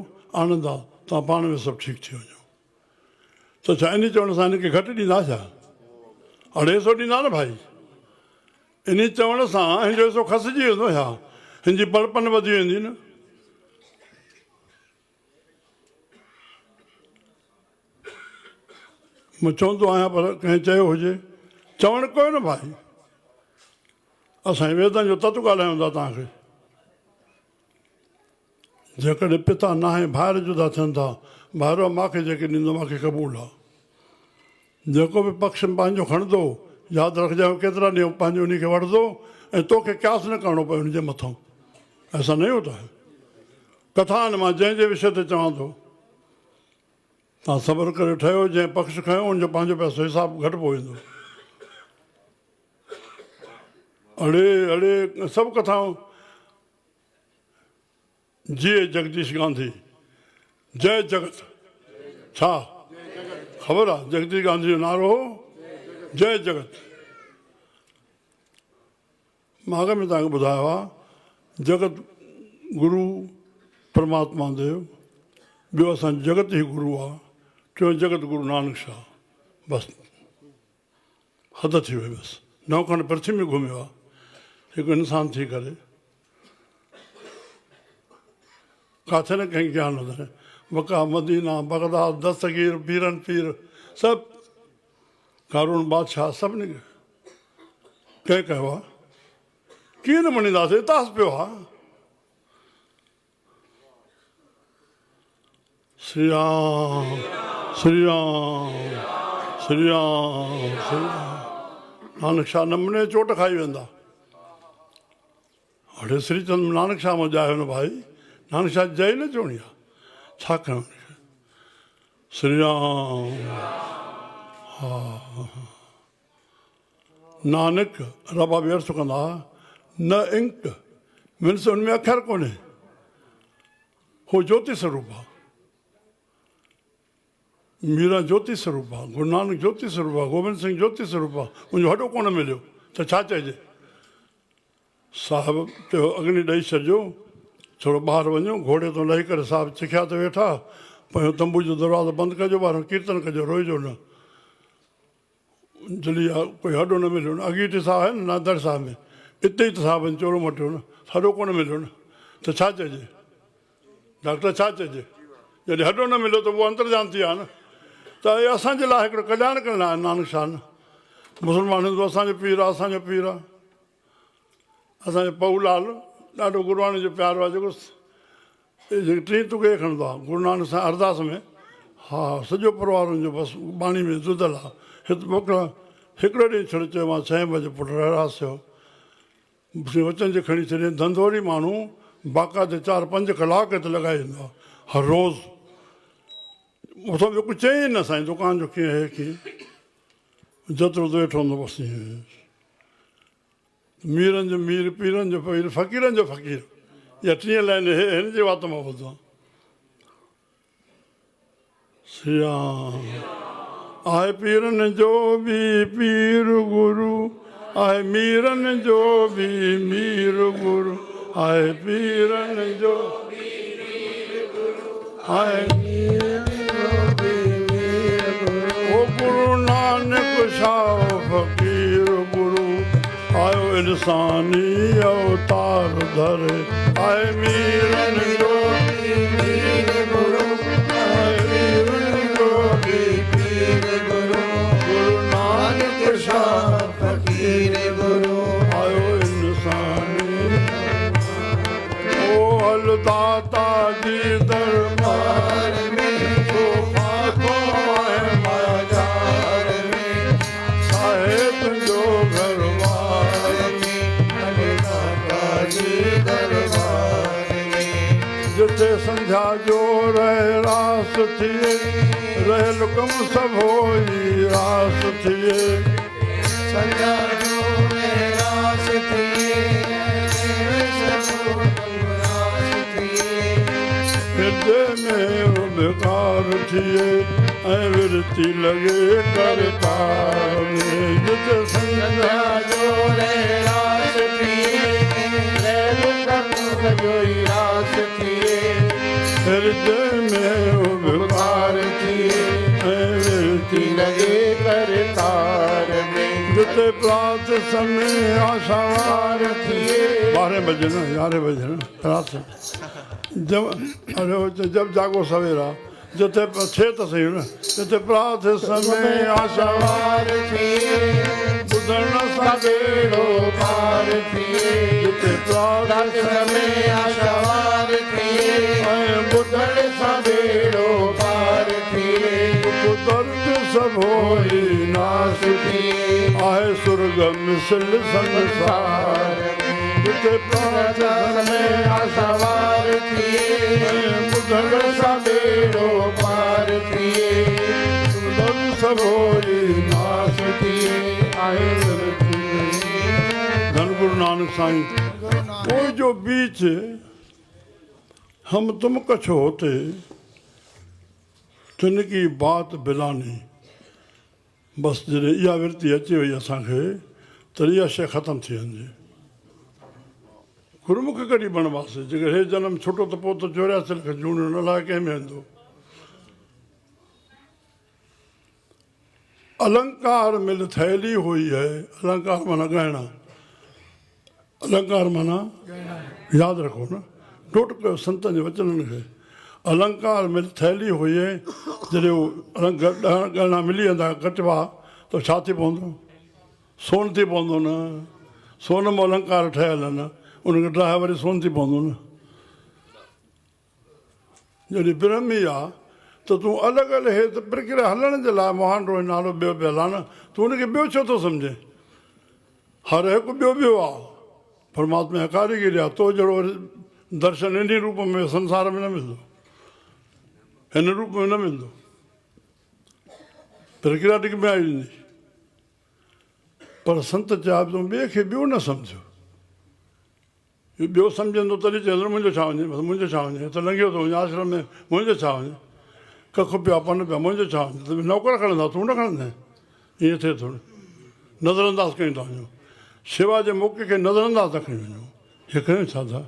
आनंद आहे तव्हां पाण में सभु ठीकु थी वञो त छा इन चवण सां हिनखे घटि ॾींदा छा 250 ॾींदा न भाई। इन चवण सां हिनजो हिसो खसिजी वेंदो छा? हिनजी बड़पन वधी वेंदी न। मां चवंदो आहियां पर कंहिं चयो हुजे, चवणु कोन्ह न भाई। असां वेदनि जो तत्व ॻाल्हायूं था तव्हांखे। जेकॾहिं पिता न आहे ॿाहिरि जुदा थियनि था, ॿाहिरि मूंखे जेके ॾींदो मूंखे क़बूल आहे। जेको बि पक्ष पंहिंजो खणंदो, यादि रखजांइ केतिरा ॾींहं पंहिंजो उन खे वठंदो ऐं तोखे क्यास न करिणो पए हुनजे मथां। ऐसा नहीं होता है। कथा आहिनि, मां जंहिंजे विषय ते चवां थो, तव्हां सब्र करे ठहियो, जंहिं पक्ष खयो हुनजो पंहिंजो पैसो हिसाबु घटि पवंदो। अड़े अड़े सभु कथाऊं। जीए जगदीश गांधी, जय जगत। छा ख़बर आहे? जगदीश गांधी जो नारो हो जय जगत। मां अॻ में तव्हांखे ॿुधायो आहे, जगत गुरु परमात्मा देव, ॿियो असांजो जगत ई गुरु आहे, टियों जगत गुरु नानक शाह। बसि हद थी वई। बसि नौखंड पृथ्वी में घुमियो आहे हिकु इंसान थी करे। किथे न कंहिं ज्ञान वधाए। मक्का, मदीना, बगदाद, दस्तगीर, पीरन पीर सभु, कारून बादशाह सभिनी खे कंहिं कयो आहे। कीअं न मञींदासीं? इतिहास पियो आहे। श्री राम श्री राम श्री राम श्री राम। नानक शाह नमूने चोट खाई वेंदा। अड़े श्रीचंद नानक शाह में जायो न भाई। नानक शाह जय न चवणी आहे। छा कयूं? श्री राम। हा नानक रबा बि अर्थ कंदा, न इंक मीन्स हुनमें अखर कोन्हे, हो ज्योति स्वरूप आहे। मीरा ज्योति स्वरूप आहे, गुरु नानक ज्योति स्वरूप आहे, गोबिंद सिंह ज्योति स्वरूप आहे। मुंहिंजो हॾो कोन मिलियो त छा चइजे? साहिबु चयो अग्नि ॾेई छॾिजो, थोरो ॿाहिरि वञो, घोड़े तो लही करे साहिबु चिखिया ते वेठा, पंहिंजो तंबू जो दरवाज़ो बंदि कजो, ॿाहिरि कीर्तन कजो, रोइजो न। जॾहिं कोई हॾो न मिलियो न। अॻीटे साहिबु आहे न नादर साहिब में, हिते ई त साहिबनि चोरो मटियो न, हॾो कोन मिलियो न, त छा चइजे? डॉक्टर छा चइजे? जॾहिं हॾो न मिलियो त उहो अंतर्जांती आहे न। त इहो असांजे लाइ हिकिड़ो कल्याण करण आहे नानक शाह न। मुस्लमान हिंदू असांजो पीर आहे, असांजो पीर आहे। असांजो पऊलाल ॾाढो गुरुआणी जो प्यारो आहे, जेको टीं तुके खणंदो आहे गुरु नानक सां अरदास में। हा सॼो परिवार हुनजो बसि बाणी में जुदल आहे। हिते मोकिलियो हिकिड़ो ॾींहुं छॾे चयो मां 6 बजे पुटु रहरास थियो। वचन जे खणी छॾियईं। धंधोरी माण्हू बाक़ाइदे 4-5 कलाक हिते लॻाए ईंदो आहे हर रोज़। उथो ॿियो कुझु चई न साईं दुकान जो कीअं आहे कीअं, जेतिरो त वेठो हूंदो बसि ईअं। मीरनि जो मीर, पीरनि जो पीर, फ़क़ीरनि जो फ़क़ीर, इहा 3 लाइन हिन जे वात मां ॿुधो आहे। श्री राम। आहे पीरनि जो बि पीर गुरु, आहे मीरनि जो बि मीर गुरु, आहे पीरनि जो आहे ओ गुरु नानक शाह फ़क़ीर गुरु, आयो इंसानी अवतार धरे, आहे मीरनि जो बि मीर गुरु, आहे पीरनि जो बि पीर गुरु, गुरु नानक शाह फ़क़ीर गुरु, आयो इंसानी। ओ हलदाता जी दरबार में, तो पाको है बाजार में, साहिब जो घरबार में, हलदाता जी दरबार में। जिते संझा जो रहे रास थिए, रहल कम सब होई रास थिए, संझा जो रहे रास थिए, हृदय में बेकार थिए, ऐं विरती लॻे करतार में। जिते संझा जो रहे रास थिए, रास थिए, हृदय में बेकार थिए, ऐं विरती लॻे करतार में। जिते प्रात समय आशावार थिए 12 बजे ना 11 बजे ना रात जब अरे जब जागो सवेरा जिते 6 तो सही ना जिते प्रात समय आशावार थिए बुधन सवेरो पार थिए जिते प्रात समय आशावार थिए बुधन सवेरो पार थिए दर्द सब होई नाश थिए आहे सुर्ग मिसल संसार जिते प्रात समय आशावार थिए बुधन सवेरो पार थिए दर्द सब होई नाश थिए आहे धन गुरु नानक साईं वो जो बीच हम तुम कछ होते तिनकी बात बिलानी बस जॾहिं इहा विरती अची वई असांखे त इहा शइ ख़तमु थी वञे गुरुमुख कॾहिं बणवासीं जेकर हे जनम छुटो त पोइ त 84 लख जूणियूं न लाइ कंहिं में वेंदो अलंकार मिल थैली हुई है अलंकार माना गहना अलंकार माना यादि रखो न टोट कयो संतनि जे वचननि खे अलंकार मिल थैली हुई है जॾहिं उहो गहना मिली वेंदा कटवा त छा थी पवंदो सोन थी पवंदो न सोन में अलंकार ठहियल आहिनि उनखे ड्राहे वरी सोन थी पवंदो न जॾहिं ब्रह्मी आहे त तूं अलॻि अलॻि हे त प्रक्रिया हलण जे लाइ महान रोज नालो ॿियो पियल आहे न तूं हुनखे ॿियो छो थो सम्झे हर हिकु ॿियो आहे परमात्मा जा कारीगिरी आहे तो जहिड़ो वरी दर्शन इन रूप में संसार में न मिलंदो हिन रूप में न मिलंदो प्रक्रिया टिक में आई वेंदी पर संत चया तूं ॿिए खे ॿियो न सम्झो ॿियो सम्झंदो तॾहिं चवंदो मुंहिंजो छा वञे मुंहिंजो छा वञे त लंघियो थो वञे आश्रम में मुंहिंजो छा वञे कख पिया पन पिया मुंहिंजो छा वञे त नौकर खणंदा तूं न खणंदे ईअं थिए थो नज़रअंदाज़ कयूं था वञूं शेवा जे मौक़े खे नज़रअंदाज़ था खणी वञूं हे कयूं छा था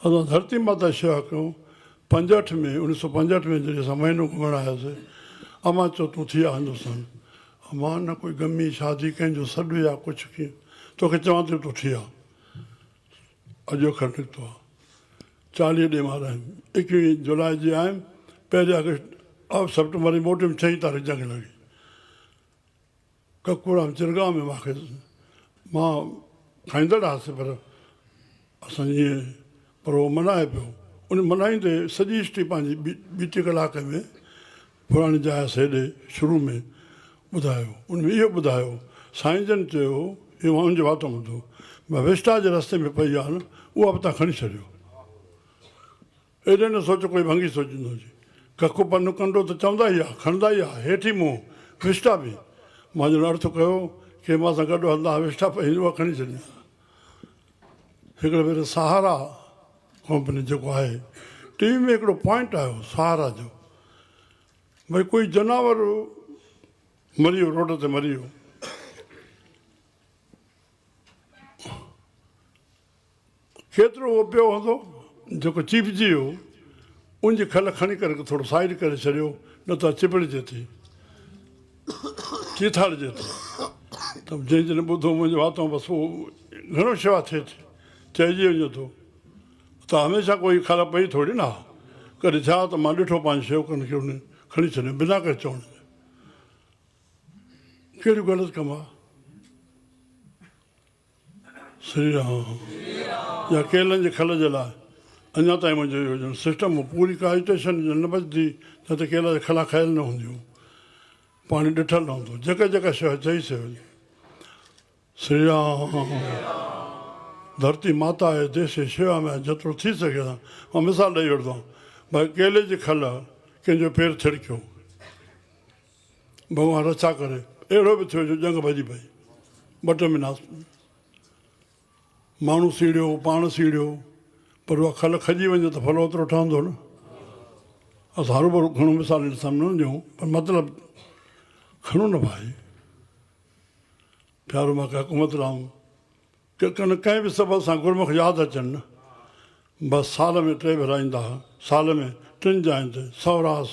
असां धरती माता शेवा कयूं 65 में 1965 में जॾहिं असां महीनो घुमणु आयासीं अमां चयो तूं थी आ हिंदुस्तान मां न कोई गमी शादी कंहिंजो सॾु या कुझु कीअं तोखे चवां थी तूं थी आ अॼु अखर निकितो आहे 40 ॾींहं मां रहियमि 21 जुलाई जी आयुमि 1 अगस्त सेप्टेम्बर जी मोटियुमि 6 तारीख़ जंग लॻी ककुराम चिरगांव में मूंखे मां खाईंदड़ हुआसीं पर असां ईअं पर उहो मनाए पियो उन मनाईंदे सॼी हिस्ट्री पंहिंजी ॿी कलाक में पुराणी जाइ हेॾे शुरू में ॿुधायो उनमें इहो ॿुधायो साईं जन चयो इहो माण्हुनि जो वातो हूंदो मां विष्टा जे रस्ते में पई आहे न उहा बि तव्हां खणी छॾियो एॾे न सोचो कोई भंगी सोचींदो हुजे कखु पन कंडो त चवंदा ई आहे खणंदा ई आहे हेठि मुंहुं विष्टा बि मां जॾहिं अर्थ कयो की मां सां गॾु हलंदा विष्टा पई उहा खणी छॾी हिकिड़े भेरे सहारा कंपनी जेको आहे टीवी में हिकिड़ो पॉइंट आयो सहारा जो भई कोई जानवर मरी वियो रोड ते मरी वियो केतिरो उहो पियो हूंदो जेको चिपजी वियो उनजी खल खणी करे थोरो साइड करे छॾियो न त चिपड़िजे थी चीथाड़िजे थी त जंहिं जॾहिं ॿुधो मुंहिंजो वातो बसि उहो घणो शेवा थिए थी चइजी वञे थो त हमेशह कोई खल पई थोरी न कॾहिं छा त मां ॾिठो पंहिंजे शेवकनि खे उन खणी छॾियो बिना करे चवण कहिड़ो ग़लति कमु आहे श्री राम या केलनि जे खल जे लाइ अञा ताईं मुंहिंजो इहो सिस्टम पूरी काइटेशन न बचंदी न त केला जा खला खायल न हूंदियूं पाणी ॾिठल न हूंदो जेका जेका शइ चई सघे श्री राम धरती माता आहे देश जी शेवा में जेतिरो थी सघे मां मिसाल ॾेई वठंदो आहियां भई केले जी खल कंहिंजो पेर थिड़कियो भॻवानु रक्षा करे अहिड़ो बि थियो जो जंग भॼी पई 2 महीना माण्हू सीड़ियो पाण सीड़ियो पर उहा खल खॼी वञे त फल ओतिरो ठहंदो न असां हरूभरू घणो मिसाल ॾिसण न ॾियूं पर मतिलबु खणो न भाई प्यारो मां हुकूमत राम कंहिं बि सबब सां गुरमुख यादि अचनि न बसि साल में 3 भेरा ईंदा हुआ साल में 3 जाइ ते सौरास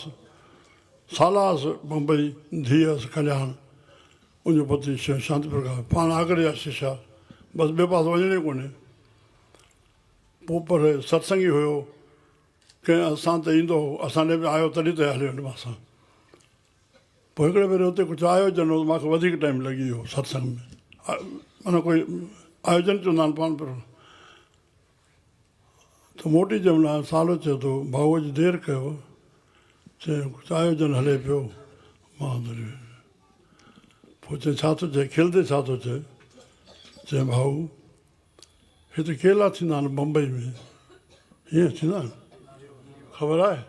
सालास बम्बई धीअस कल्याण उनजो पति शांति प्रकाश पाण आगरे जा शिष्या बसि ॿिए पासे वञण ई कोन्हे पोइ पर सत्संगी हुयो कंहिं असां त ईंदो हो असांजे बि आयो तॾहिं त हलियो हिन मां सां पोइ हिकिड़े भेरे हुते कुझु आयोजन हो मूंखे वधीक टाइम लॻी वियो सत्संग में माना कोई आयोजन चवंदा आहिनि पाण पर त मोटी जंहिंमहिल सालो चए थो भाऊ अॼु देरि कयो चए कुझु आयोजन हले पियो मां पोइ चए छा थो चए खिलंदे छा थो चए चए भाऊ हिते केला थींदा आहिनि बम्बई में हीअं थींदा आहिनि ख़बर आहे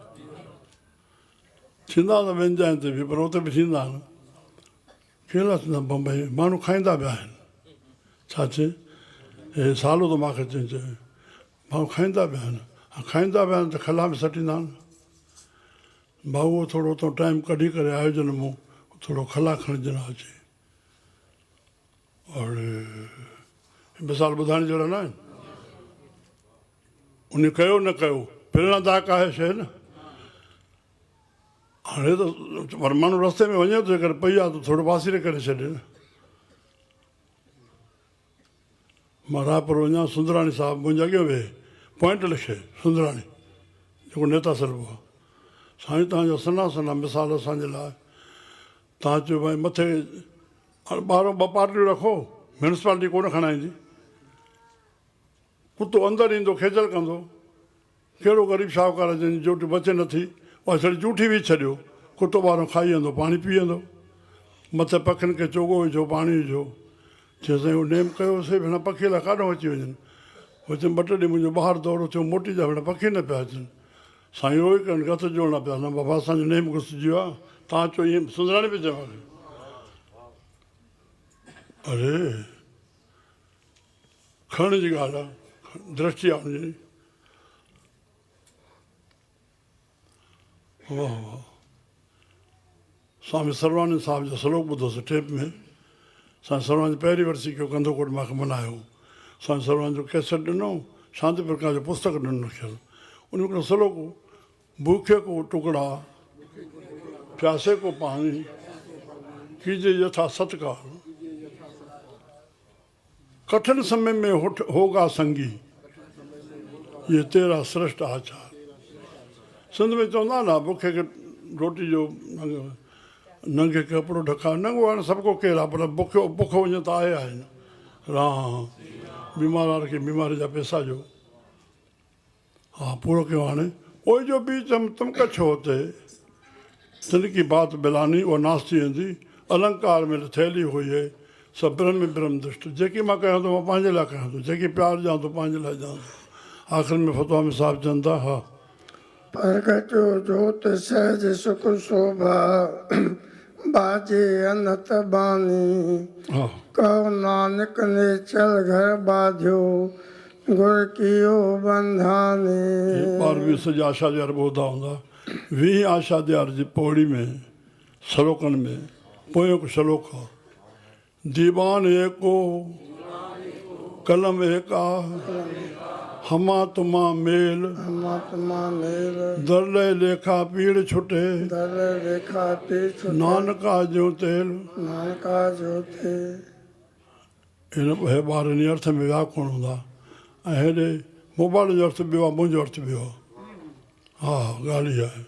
थींदा त ॿियनि जॻहियुनि ते बि पर हुते बि थींदा आहिनि केला थींदा बम्बई माण्हू खाईंदा बि आहिनि छा चए हे सालो त मूंखे चए माण्हू खाईंदा बि आहिनि खाईंदा बि आहिनि त खला में सटींदा आहिनि भाऊ उहो थोरो हुतां टाइम कढी करे आयोजन मूं थोरो खला खणिजण अचे और मिसाल ॿुधाइण जहिड़ा न आहिनि उन कयो न कयो प्रेरणादायक आहे शइ न हाणे त पर माण्हू रस्ते में वञे थो जेकर पई आहे त थोरो पासीरे करे छॾे न मां रायपुर वञा सुंदराणी साहिबु मुंहिंजे अॻियां वेहे पॉइंट लिखे सुंदराणी जेको नेता सरबो आहे साईं तव्हांजा सन्हा सन्हा मिसाल असांजे लाइ तव्हां चयो भई मथे ॿाहिरों ॿ पार्टियूं रखो म्यूनिसिपालिटी कोन खणाईंदी कुतो अंदरि ईंदो खेचल कंदो कहिड़ो ग़रीब शाहूकार जंहिंजी जोटी बचे नथी उहा छड़ी जूठी बि छॾियो कुतो ॿाहिरों खाई वेंदो पाणी पी वेंदो मथे पखियुनि खे चोगो विझो पाणी विझो चए साईं उहो नेम कयोसीं भेण पखी लाइ काॾों अची वञनि उहो चयो ॿ टे ॾींहं मुंहिंजो ॿाहिरि दौरो थियो मोटी जा भेण पखी न पिया अचनि साईं उहो ई कनि हथ जोड़ना पिया न बाबा असांजो नेम घुसिजी वियो आहे तव्हां चओ ईअं सुंदराणी बि चवां अरे खणण जी ॻाल्हि आहे दृष्टि आहे हुनजी वाह वाह स्वामी सर्वानंद साहिब जो श्लोक ॿुधोसीं टेप में स्वामी सर्वानंद पहिरीं वर्सी कयो कंधो कोट मूंखे मल्हायो स्वामी सर्वानंद जो कैसेट ॾिनो शांति प्रकाश जो पुस्तक ॾिनो रखियलु उन में हिकिड़ो श्लोक भूखे को टुकड़ा प्यासे को पानी कीजे यथा सत्कार कठिन समय में होगा संगी ये तेरा श्रेष्ठ आचार सिंध में चवंदा न बुखे खे रोटी जो नंगे कपिड़ो ढका नंगो हाणे सभु को केरु आहे पर बुखियो बुखो वञे त आहे न राम बीमार वारे खे बीमारी जा पैसा ॾियो हा पूरो कयो हाणे ओए जो बीच हम तुम कच्छो होते तिनकी बात बिलानी उहा नास थी वेंदी अलंकार में थैली हुई है सभु ब्रह्म ब्रह्म दृष्ट जेकी मां कयां थो मां पंहिंजे लाइ कयां थो जेकी प्यारु ॾियां थो पंहिंजे लाइ ॾियां थो आख़िर में फतवा में साहिबु चवनि था हा प्रगटो जोत सहज सुख शोभा बाजे अनत बानी हा कहो नानक ने चल घर बाधियो गुर कियो बंधानी 12वीं सॼा आशा ॾियार ॿुधा हूंदा 20 आशा ॾियार जी पौड़ी में श्लोकनि में पोयों हिकु श्लोक आहे दीवान एको कलम एका हमा तुमा मेल महात्मा मेल दरले लेखा पीड़ छुटे दर रेखा पीठ नानका जो तेल नानका जो थे हिन ॿारनि जे अर्थ में व्याकुरण हूंदा ऐं हेॾे मोबाइल जो अर्थ ॿियो आहे मुंहिंजो अर्थ ॿियो आहे हा ॻाल्हि इहा आहे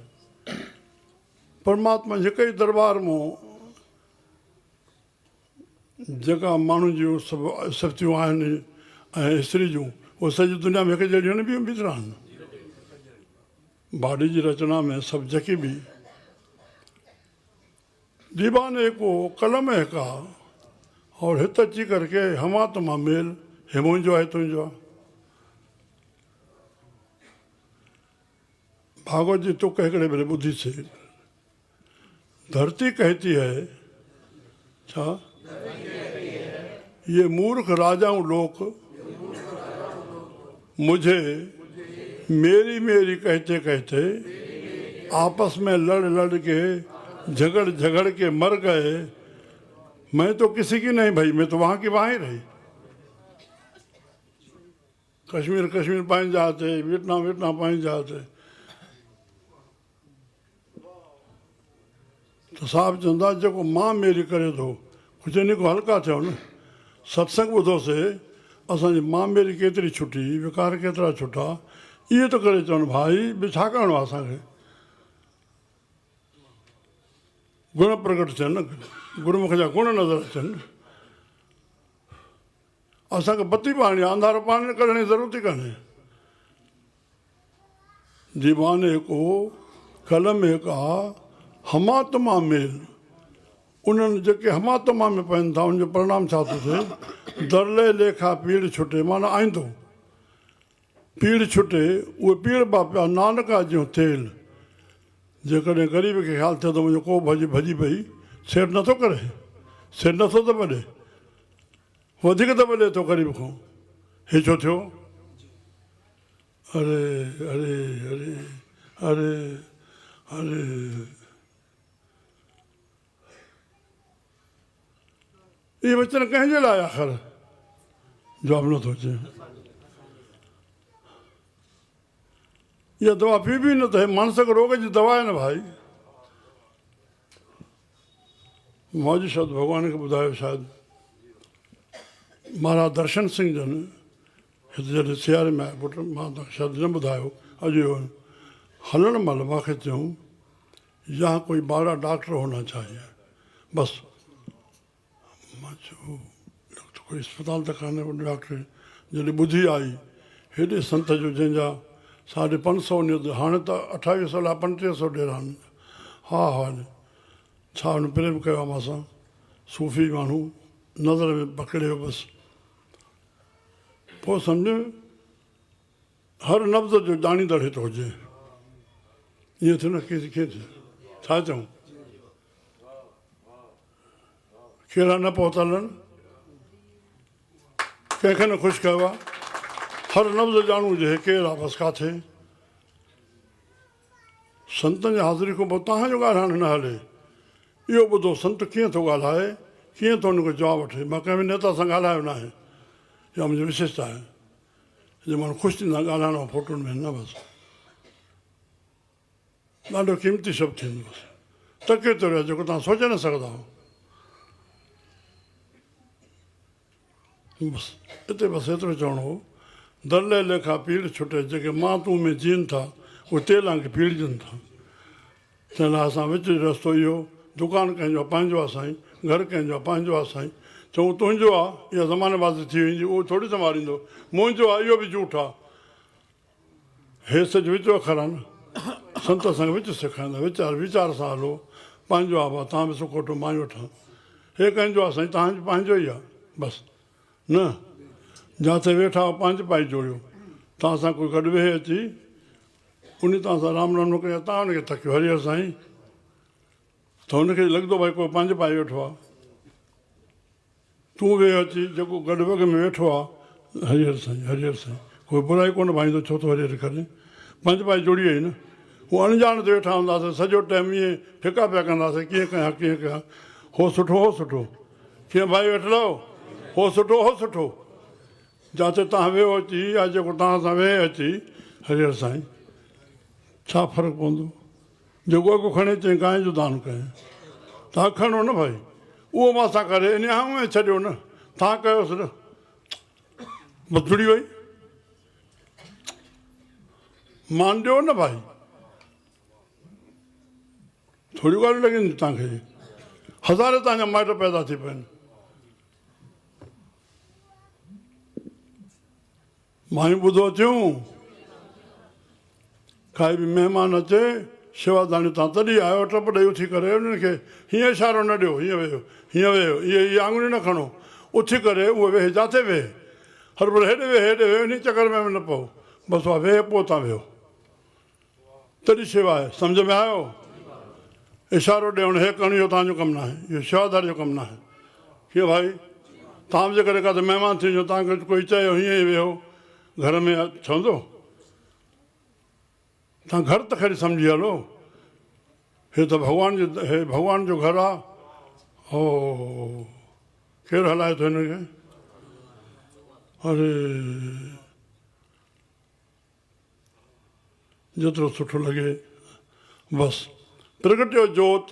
परमात्मा हिकु ई दरबार मां जेका माण्हुनि जूं सभु शक्तियूं आहिनि ऐं स्त्री जूं उहे सॼी दुनिया में हिकु जहिड़ियूं आहिनि ॿियूं ॿितरा आहिनि बॉडी जी रचना में सभु जेकी बि दीवान एको कलम हिकु आहे और हिते अची करके हमा तमा मेल हे मुंहिंजो आहे तुंहिंजो आहे भागवत जी तुक हिकिड़े भेरे ॿुधी से धरती कहती है छा ये मूर्ख राजाऊं लोग मुझे मेरी मेरी कहते कहते आपस में लड़ लड़ के झगड़ झगड़ के मर गए मैं तो किसी की नहीं भाई मैं तो वहाँ की वहाँ ही रही कश्मीर कश्मीर पंहिंजा थे वियतनाम वियतनाम पंहिंजा थे तो साहब चवंदा जेको मां मेरी करे थो कुझु इन खां हल्का थियो न सत्संग ॿुधोसीं असांजी मामेरी केतिरी छुटी विकार केतिरा छुटा इहे थो करे चवनि भाई ॿियो छा करिणो आहे असांखे गुण प्रगट थियनि न गुरुमुख जा गुण नज़र अचनि असांखे बत्ती पाणी आहे अंधारो पाणी करण जी ज़रूरत ई कान्हे दीवाने को कलम का हमात्मा मेल उन्हनि जेके हमात्मा में पवनि था उनजो परिणाम छा थो थिए दरले लेखा पीड़ छुटे माना आईंदो पीड़ छुटे उहे पीड़ पिया नानका जूं तेल जेकॾहिं ग़रीब खे ख़्यालु थिए त मुंहिंजो को भॼी पई सेठ नथो करे सेठ नथो त भले वधीक त भले थो ग़रीब खां हे छो थियो अरे अरे अरे अरे अरे इहे वचन कंहिंजे लाइ आख़िर जवाब नथो अचे इहा दवा पी बि न थिए मानसिक रोग जी दवा आहे न भाई मौज शब्द भॻवान खे ॿुधायो शायदि महाराज दर्शन सिंह जन हिते जॾहिं सियारे में आया पुटु मां तव्हांखे शायदि न ॿुधायो अॼु हलण महिल मूंखे चयूं यहाँ कोई बड़ा डॉक्टर होना चाहिए बसि मां चयो कोई अस्पताल त कान्हे डॉक्टर जॾहिं ॿुधी आई हेॾे संत जो जंहिंजा 550 उन हाणे त 2800 लाइ 3500 ॾेरा आहिनि हा हा छा हुन प्रेम कयो आहे मूंसां सूफ़ी माण्हू नज़र में पकड़ियो बसि पोइ सम्झ हर लफ़्ज़ जो ॼाणींदड़ हिते हुजे ईअं थियो न कीअं थिए छा चऊं कहिड़ा न पहुतलनि कंहिंखे न ख़ुशि कयो आहे हर लफ़्ज़ ॼाणू हुजे केरु आहे बसि किथे संतनि जी हाज़िरी खां पोइ तव्हांजो ॻाल्हाइणु न हले इहो ॿुधो संत कीअं थो ॻाल्हाए कीअं थो हुनखे जवाबु वठे मां कंहिं बि नेता सां ॻाल्हायो न आहे इहा मुंहिंजी विशेषता आहे जे माण्हू ख़ुशि थींदा ॻाल्हाइणो फोटुनि में न बसि ॾाढो क़ीमती शब्द थींदो बसि टके थो रहे जेको तव्हां सोचे न सघंदा बसि हिते बसि एतिरो चवणो हो दरले लेखा पीड़ छुटे जेके मां तूं में जीअनि था उहे तेलां खे पीड़जनि था तंहिं लाइ असां विच रस्तो इहो दुकानु कंहिंजो आहे पंहिंजो आहे साईं घरु कंहिंजो आहे पंहिंजो आहे साईं चऊं तुंहिंजो आहे इहा ज़मानेबाज़ी थी वेंदी उहो थोरी संभालींदो मुंहिंजो आहे इहो बि झूठ आहे हे सॼो विच अखर आहे न संत असांखे विच सेखारींदा वीचार सां हलो पंहिंजो आहे भाउ तव्हां बि सुखोठो मां ई वठां हे कंहिंजो आहे साईं तव्हांजो पंहिंजो ई आहे बसि न जिते वेठा पंहिंज पाई जोड़ियो तव्हां सां कोई गॾु वेहे अची उन तव्हां सां राम राम न करे तव्हां हुनखे थकियो हरिहर साईं त हुनखे लॻंदो भई कोई पंहिंज पाई वेठो आहे तूं वेह अची जेको गॾु वॻ में वेठो आहे हरिहर साईं कोई बुराई कोन पाईंदो छो थो हरिहर करे पंज पाई जोड़ी आई न हू अणॼाण ते वेठा हूंदासीं सॼो टाइम ईअं फिका पिया कंदासीं कीअं कयां हो सुठो कीअं भाई वेठो हो सुठो जिते तव्हां वेहो अची या जेको तव्हां सां वेहे अची हरिहर साईं छा फ़र्क़ु पवंदो जेको अॻु खणे चई गांइ जो दान कयो तव्हां खणो न भाई उहो मां सां करे इन में छॾियो न तव्हां कयोसि न बदिड़ी वई मान ॾियो न भाई थोरी ॻाल्हि लॻंदी तव्हांखे हज़ारे तव्हांजा माइट पैदा थी पिया आहिनि मां ई ॿुधो अचूं काई बि महिमान अचे शेवादानी तव्हां तॾहिं आयो टप ॾेई उथी करे उन्हनि खे हीअं इशारो न ॾियो हीअं वेहो इहे आङुरियूं न खणो उथी करे उहे वेहे जिते वेहे हर भले हेॾे वेहे इन चकर में न पओ बसि उहा वेहे पोइ तव्हां वेहो तॾहिं शेवा आहे सम्झ में आयो इशारो ॾियणु हे करणु इहो तव्हांजो कमु न आहे इहो शेवादार जो कमु न आहे कीअं भाई तव्हां जे करे किथे महिमान थी वञो तव्हांखे कोई चयो हीअं ई वेहो घर में चवंदो तव्हां घर त ख़ैर सम्झी हलो हे त भॻवान जो घर आहे हो केरु हलाए थो हिनखे अरे जेतिरो सुठो लॻे बसि प्रगटियो जोत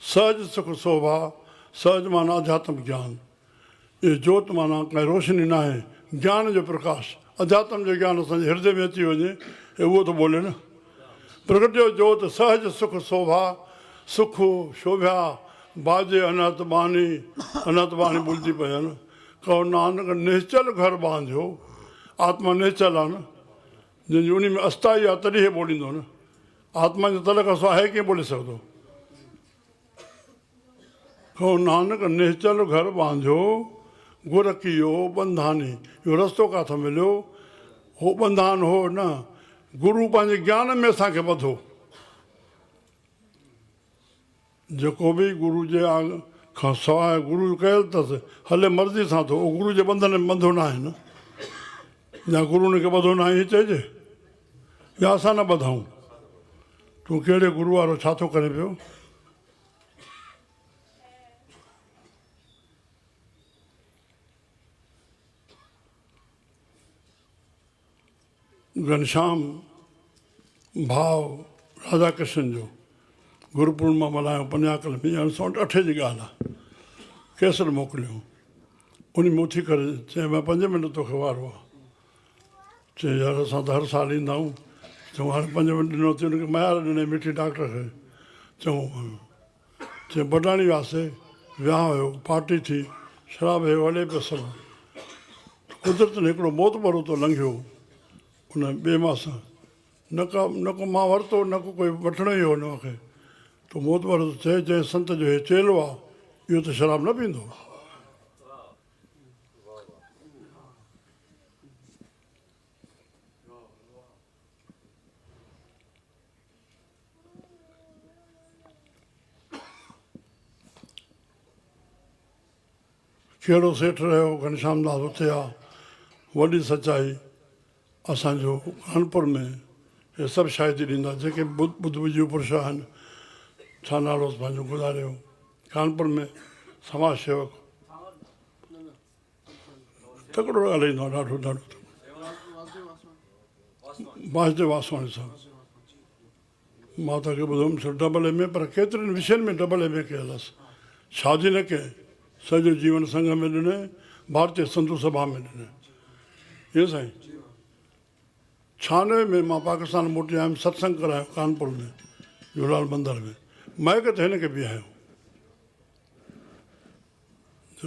सहज सुख शोभा सहज माना अध्यात्म ज्ञान, ये ज्योत माना काई रोशनी ना है, ज्ञान जो प्रकाश, अध्यात्म जो ज्ञान असांजे हृदय में अची वञे उहो तो बोले न। प्रगट जो ज्योत सहज सुख शोभा, सुख शोभा बाजे अनहत बाणी बोलती पई आहे न। कहो नानक निश्चल घर बांधियो, आत्मा निश्चल आहे न, जंहिंजी उन में अस्थाई आहे तॾहिं हे बोलींदो न। आत्मा जो तलक सो आहे कीअं बोले सघंदो। कहो नानक निश्चल घर बांधियो, गुर कियो बंधानी, इहो रस्तो काथो मिलियो, हो बंधान हो न, गुरु पंहिंजे ज्ञान में असांखे ॿधो। जेको बि गुरू जे खां सवाइ गुरू कयल अथसि हले मर्ज़ी सां थो, उहो गुरू जे बंधन में ॿधो न आहे न। या गुरू खे ॿधो न आहे चइजे, या असां न ॿधूं। तूं कहिड़े गुरू वारो छा थो करे पियो। घनश्याम भाव राधा कृष्ण जो गुरु पूर्णिमा मल्हायूं पन्याकल में, 1908 जी ॻाल्हि आहे। केसर मोकिलियो, उन में उथी करे चई मां 5 मिंट तोखे वारो आहे। चई यार असां त हर साल ईंदा आहियूं। चऊं हाणे 5 मिंट ॾिनो अथई, हुनखे मयार ॾिनई मिठी डॉक्टर खे। चऊं बडाणी वियासीं, वियांह हुयो, पार्टी थी, शराब हे हले पियो सभु। कुदरत ने हिकिड़ो मोतबरो तो लंघियो उन ॿिए मां सां, न को मां वरितो, न को कोई वठिणो ई हो हुन खे। तो मोतबर चए जंहिं संत जो हे चेलो आहे, इहो त शराब न पींदो। कहिड़ो सेठ रहियो घनश्याम दास उथे आहे। वॾी सचाई असांजो कानपुर में हे सभु शायदि ॾींदा जेके बुद्ध विजू पुरुष आहिनि। छा नालो पंहिंजो गुज़ारियो कानपुर में समाज सेवक, तकिड़ो ॻाल्हाईंदो आहे ॾाढो ॾाढो। वासुदेव वासवाणी साहब, मां तव्हांखे ॿुधुमि डबल एम ए, पर केतिरनि विषयनि में डबल एम ए कयलसि। शादी न कयईं, सॼो जीवन संघ में ॾिने, भारतीय संतु सभा में ॾिने। ईअं साईं 96 में मां पाकिस्तान मोटी आयुमि, सत्संग करायो कानपुर में झूलेलाल मंदर में। माइक ते हिन खे बीहायूं,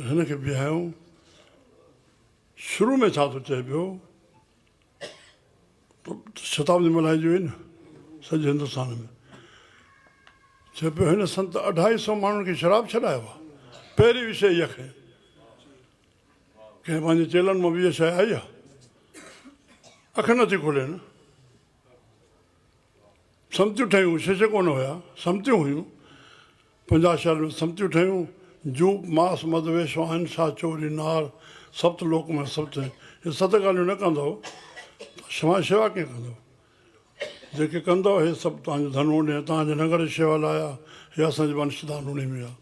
हिन खे बीहायूं। शुरू में छा थो चए पियो, शताब्दी मल्हाइजी हुई न सॼे हिंदुस्तान में। चए पियो हिन संत 250 माण्हुनि खे शराब छॾायो आहे। पहिरीं विषय इहा खे कंहिं पंहिंजे चेलनि मां बि इहा शइ आई आहे। अख नथी खोले न। समतियूं ठहियूं, शिश कोन हुया, समतियूं हुयूं। 50 शहर में समतियूं ठहियूं। जूप मास मद वेशो अहिंसा चोरी नार सप्त लोक में सप्त, हे 7 ॻाल्हियूं न कंदो समाज शेवा कीअं कंदो। जेके कंदो हे सभु तव्हांजो धन उणे, तव्हांजे नगर जी शेवा लाइ आहे, हे असांजे वंशदान उन में आहे।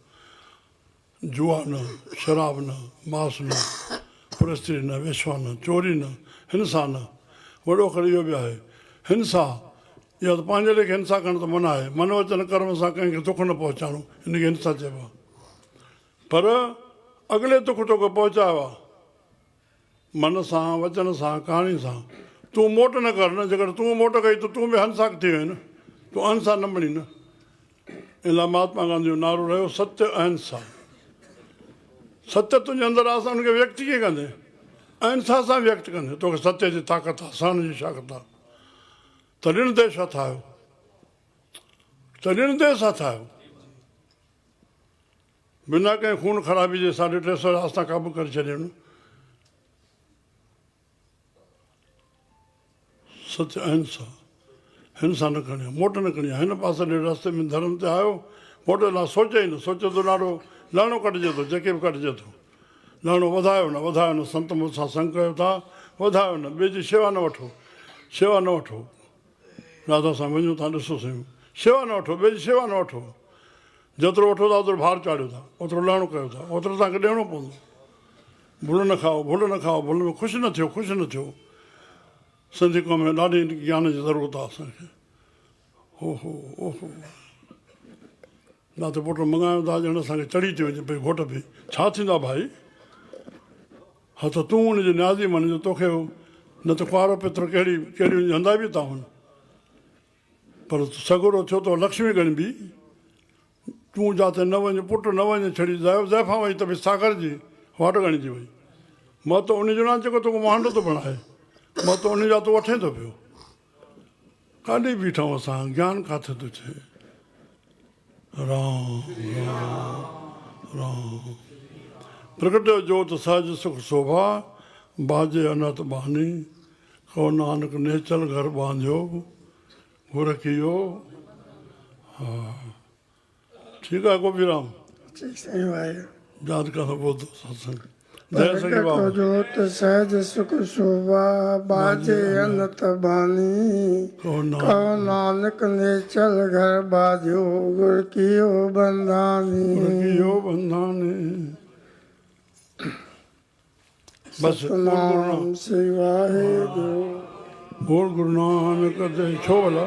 जुआ न, शराब न, मांस न, पुरस्त्री न, वेश्वा न, चोरी न, हिंसा न। वॾो करे इहो बि आहे हिंसा, इहा त पंहिंजे लेखे हिंसा करणु त मना आहे। मन वचन कर्म सां कंहिंखे दुख न पहुचाइणो, हिनखे हिंसा चइबो आहे। पर अॻिले दुख तोखे पहुचायो आहे मन सां, वचन सां, कहाणी सां, तूं मोट न कर न। जेकर तूं मोट कई त तूं बि हंसाक थी वई न, तूं अहिंसा न बणी न। इन लाइ महात्मा गांधी जो नारो रहियो सत्य अहिंसा। सत्य तुंहिंजे अंदरि आहे, असां हुनखे व्यक्त कीअं कंदे, अहिंसा सां व्यक्त कंदे। तोखे सत्य जी ताक़त आहे, सहन जी ताक़त आहे। त ऋण देश सां ठाहियो, त ऋण देश सां ठाहियो। बिना कंहिं खून ख़राबी जे 350 रास्ता क़ाबू करे छॾियनि। सत्य अहिंसा, हिंसा न करणी आहे, मोट न करणी आहे। हिन पासे ॾे रस्ते में धर्म ते आयो, मोट लाइ सोचे ई न, सोचे थो ॾाढो लहणो कटिजे थो, जेके बि कटिजे थो। लहणो वधायो न, वधायो न, संत मूंसां संग कयो था, वधायो न। ॿिए जी शेवा न वठो, शेवा न वठो। राधा सां वञूं था, ॾिसो सही, शेवा न वठो, ॿिए जी शेवा न वठो। जेतिरो वठो था ओतिरो भार चाढ़ियो था, ओतिरो लहणो कयो था, ओतिरो तव्हांखे ॾियणो पवंदो। भुल न खाओ, भुल न खाओ, भुल में ख़ुशि न थियो, ख़ुशि न थियो। सिंधी क़ौम में ॾाढी ज्ञान जी ज़रूरत आहे असांखे। ओहो ओहो, ना त पुट मंगायो था ॼण असांखे चढ़ी थी वञे भई घोट बि छा थींदा भाई हा त तूं हुनजी न्याज़ी मन जो तोखे न त कुआरो पित्र कहिड़ी हंधा बि था हुन पर सगुरो थियो त लक्ष्मी गणबी तूं जाते न वञ पुट न वञ छड़ी ज़ैफ़ा वई त बि सागर जी वाट ॻणिजी वई मां त उन जो न जेको तोखे मांडो थो बणाए मां त उन जा तूं वठे थो पियो काॾे बीठऊं असां ज्ञान किथे थो थिए राम राम राम प्रगट जोत सहज सुख शोभा बाजे अनत बानी को नानक नेचल घर बांधियो घुर कियो हा ठीकु आहे गोपीराम ठीक साईं वाहेगुरु यादि करणो पवंदो सत्संग जय सॻी प्रगट बाबा जोत सहज सुख शोभा बाजे अनत बानी को कहो नानक ने चल घर बाधियो गुर कियो बंदानी कियो बंधाने बस सतनाम श्री वाहेगुरु बोल गुरु नानक दे छो भला